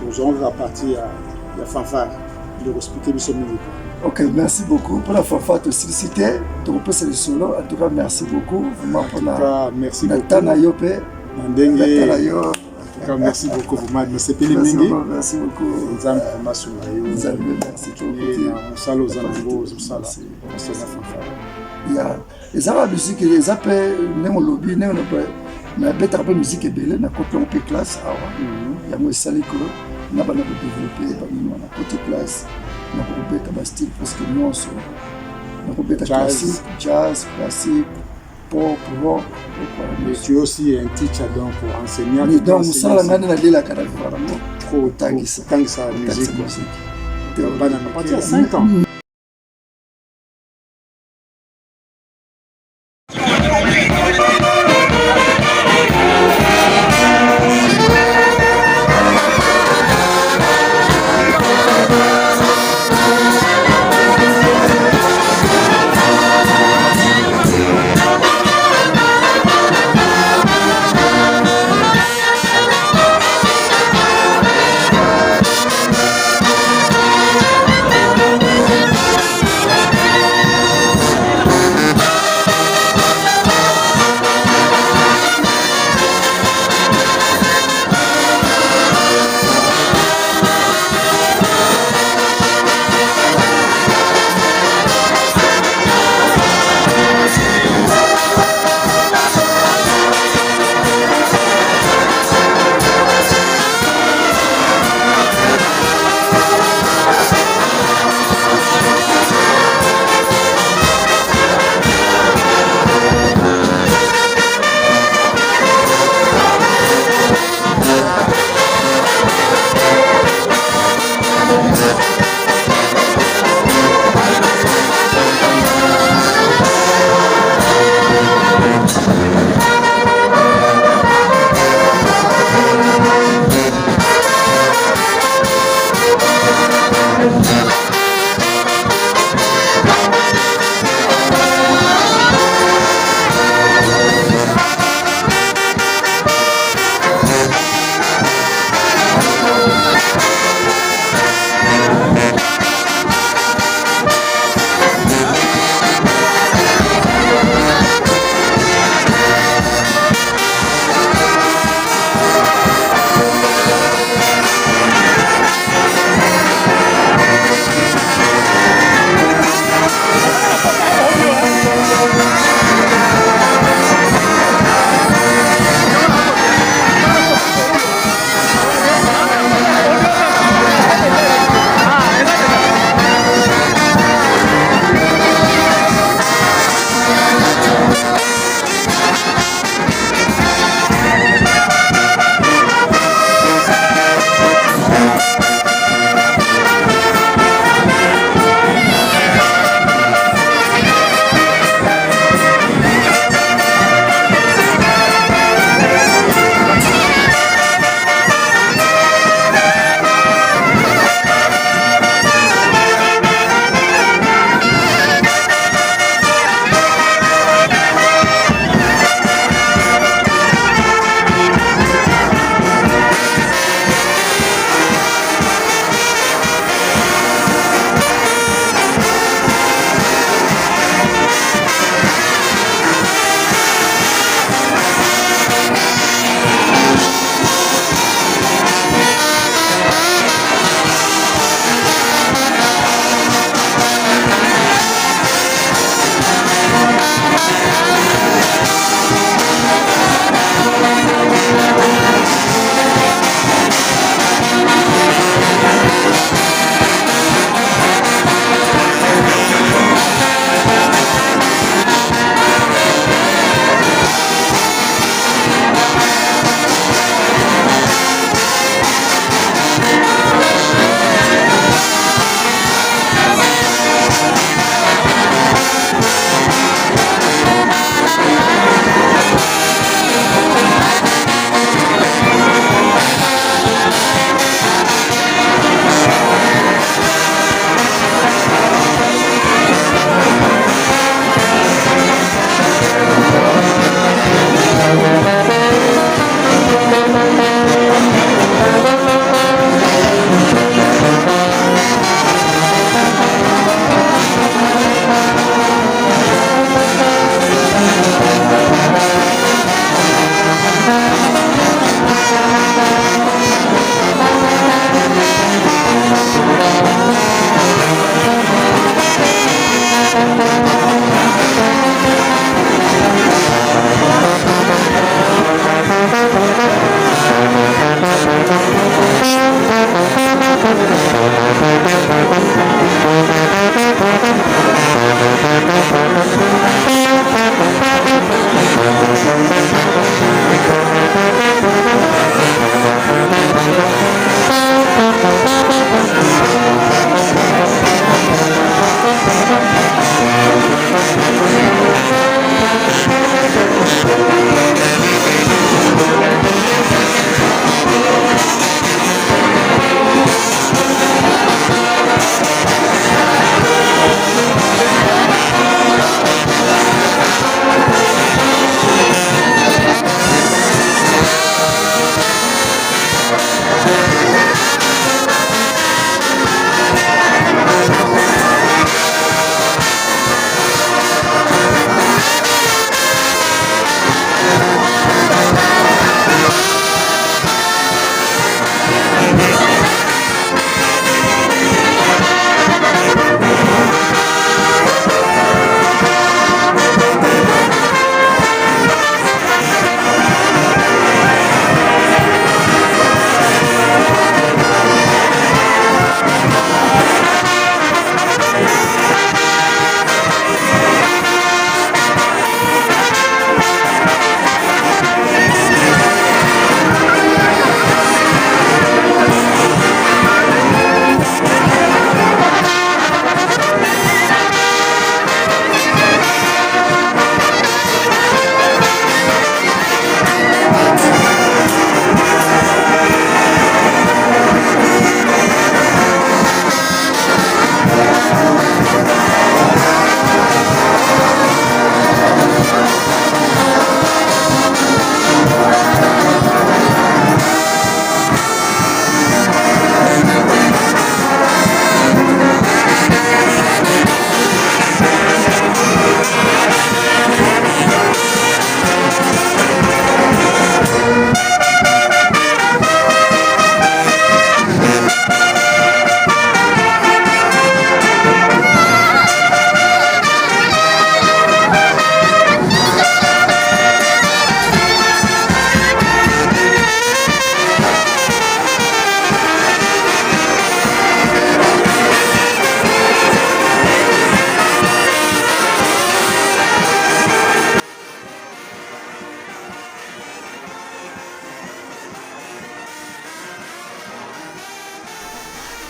Nous allons repartir à la fanfare de expliquer Bissau musique. Ok, merci beaucoup pour la fanfare de solliciter. Donc, on peut se le solo. En tout cas, merci beaucoup. Vraiment pour la. Merci beaucoup. Natanayope. En tout cas, merci beaucoup. Merci beaucoup. Merci beaucoup. Nous avons merci beaucoup. Merci beaucoup. Il y a les arabes musique, les appels, même au lobby, même na beta peu musique belé na côté on peut classe il y a moi sali que na ba na développer ba na côté classe na ko beta ba style parce que nous na ko beta classique jazz classique pop rock. Mais tu es aussi un teacher donc pour enseigner. Mais donc ça la ngana na lela kana vraiment ko tangisa musique ba na partir à 5 ans.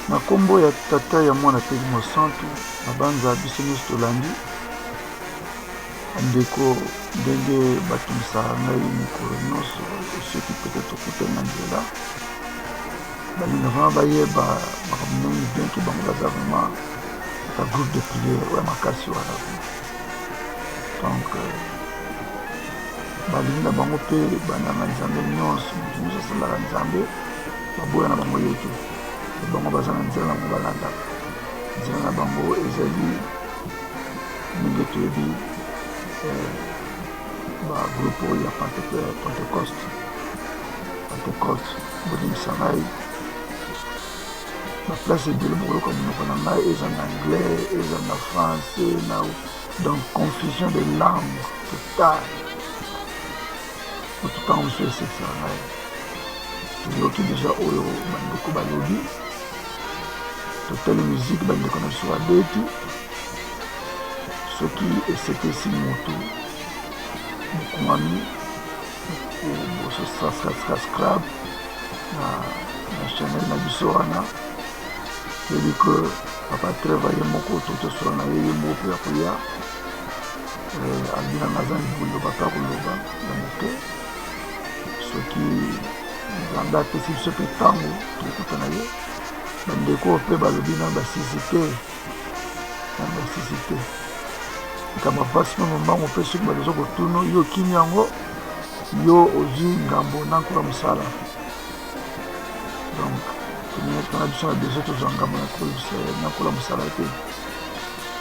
na kombo ya tata ya mwana peli mosantu na banza biso nyonso tolandi ndeko ndenge batumisaka ngai mikolo nyonso soki peut-être okute na nzela balinga vraiment bayeba makambo ndenge bienke bango baza vraiment ata groupe de prière oyo makasi wana donc balingi na bango mpe bandanga nzambe nyonso moto nyonso asalaka nzambe baboya na bango yeke bango baza na nzela na bango balanda nzela na bango ezali ndenge toyebi bagroupe oyo ya pentecoste bondimisa ngai baplace ebele bokoloka monoko na ngai eza na anglais eza na français na donc confusion de langue totale otutango mosu esekisaka ngai toyoki deja oyo bandeko balobi totali musique bandeko na biso babeti soki esekisi motu mokumami bososaska scrab na chanel na biso wana toyebi ke papa treva ye moko totosola na ye ye moko mpe ya koya albinanga aza libuloba mpe akoloba ya moke soki nzambe apesi biso mpe ntango tokokuta na ye bandeko mpe balobi na basisite likambo mpasi mpe mombango mpe soki badezo kotuna yo okimi yango yo ozwi ngambo na nkula mosala donc tona biso na beso tozwa ngambo na nkula mosala te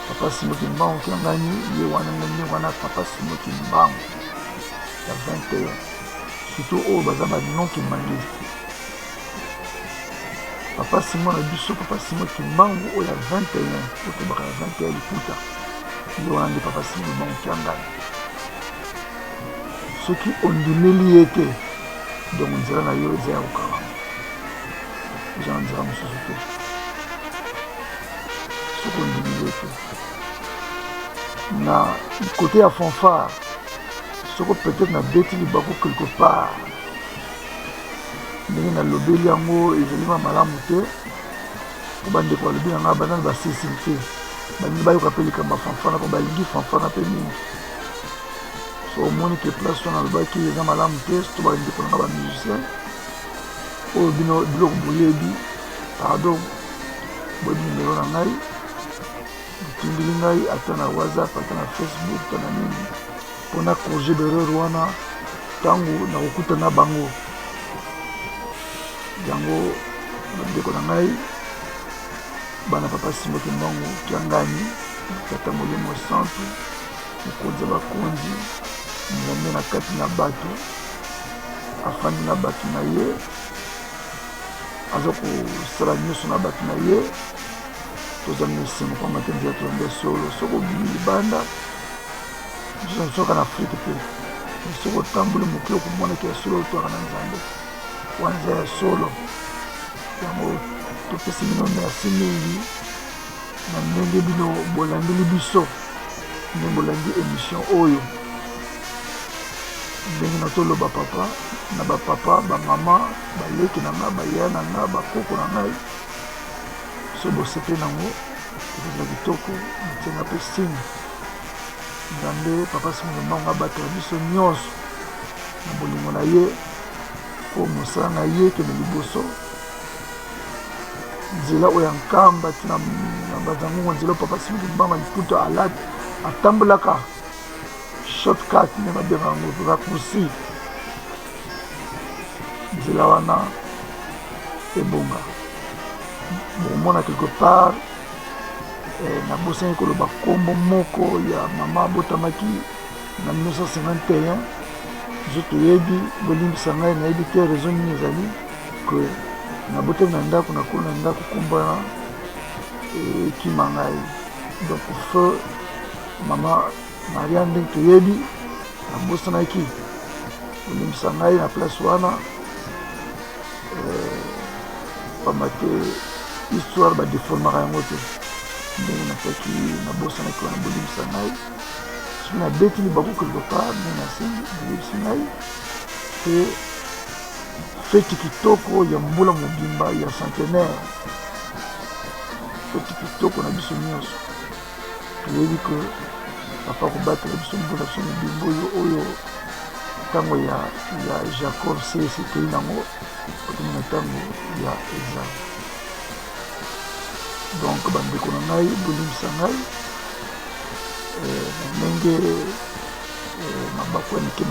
papa simoki mbango kiangani ye wana ndenge wana papa simoki mbango ya 21 surtout oyo baza banonki mangiste papa simo na biso papa simo kimbangu oyo ya 21 otobaka ya 21 liputa ye wana nde papa simo kimbangu kiangani soki ondimeli ye te donc nzela na yo eza ya kokanga eza na nzela mosusu te soki ondimile te na côté ya fanfare soko peut-être na beti libako quelque part ndenge nalobeli yango ezali malamu te po bandeko balobi na ngai banani basesili te balingi bayoka mpe likambo ya fanfana po balingi fanfana mpe mingi so omoni ke place wana alobaki eza malamu te surtout bandeko na ngai bamusicien oyo bino biloko boyebi pardon boyebi nimero na ngai botindeli ngai ata na whatsapp ata na facebook ata na nini mpona corriger bereur wana ntango nakokutana bango yango bandeko na ngai bana papa Simoke Mbangu Kiangani tata molemo centre mokonzi ya bakonzi nzambe na kati na bato afandi na bato na ye aza kosala nyonso na bato na ye tozali na esengo kwamba te nzela tozambe solo soki obimi libanda soka na afrike te soki otamboli mokili okomonaki ya solo otwaka na nzambe wanza ya solo yango topesi bino merci mingi na ndenge bino bolandeli biso ndenge bolandi émission oyo ndenge natoloba papa na bapapa bamama baleki na nga baya na nga bakoko na ngai so bosepe nango ekozala kitoko ntianga mpe signe nzambe papa Simoke Mbangu abatela biso nyonso na bolingo na ye po mosala na ye kende liboso nzela oyo ya nkamba tina na bazangongo nzela oyo papa Simoke Mbangu liputa alati atambolaka shortcut nde babenga yango raccourci nzela wana ebonga bomona quelque part nabosani koloba nkombo moko ya mama abotamaki na 1951 zo toyebi bolimbisa ngai nayebi te raison nini ezali ke nabotami na ndako nakolo na ndako nkombo wana ekima ngai donc feu mama maria ndenge toyebi nabosanaki bolimbisa ngai na place wana pamba te histoire badeformaka yango te ndenge nataki nabosanaki wana bolimbisa ngai soki nabeti libaku quelque part ndenge nasengi bolibisi ngai pe feti kitoko ya mbula mobimba ya centenaire feti kitoko na biso nyonso toyebi ke papa kobatela biso mbula biso mobimba oyo ntango ya Jacob sekei nango otomi na ntango ya Eza donc bandeko na ngai bolimbisa ngai na ndenge mabako ya mike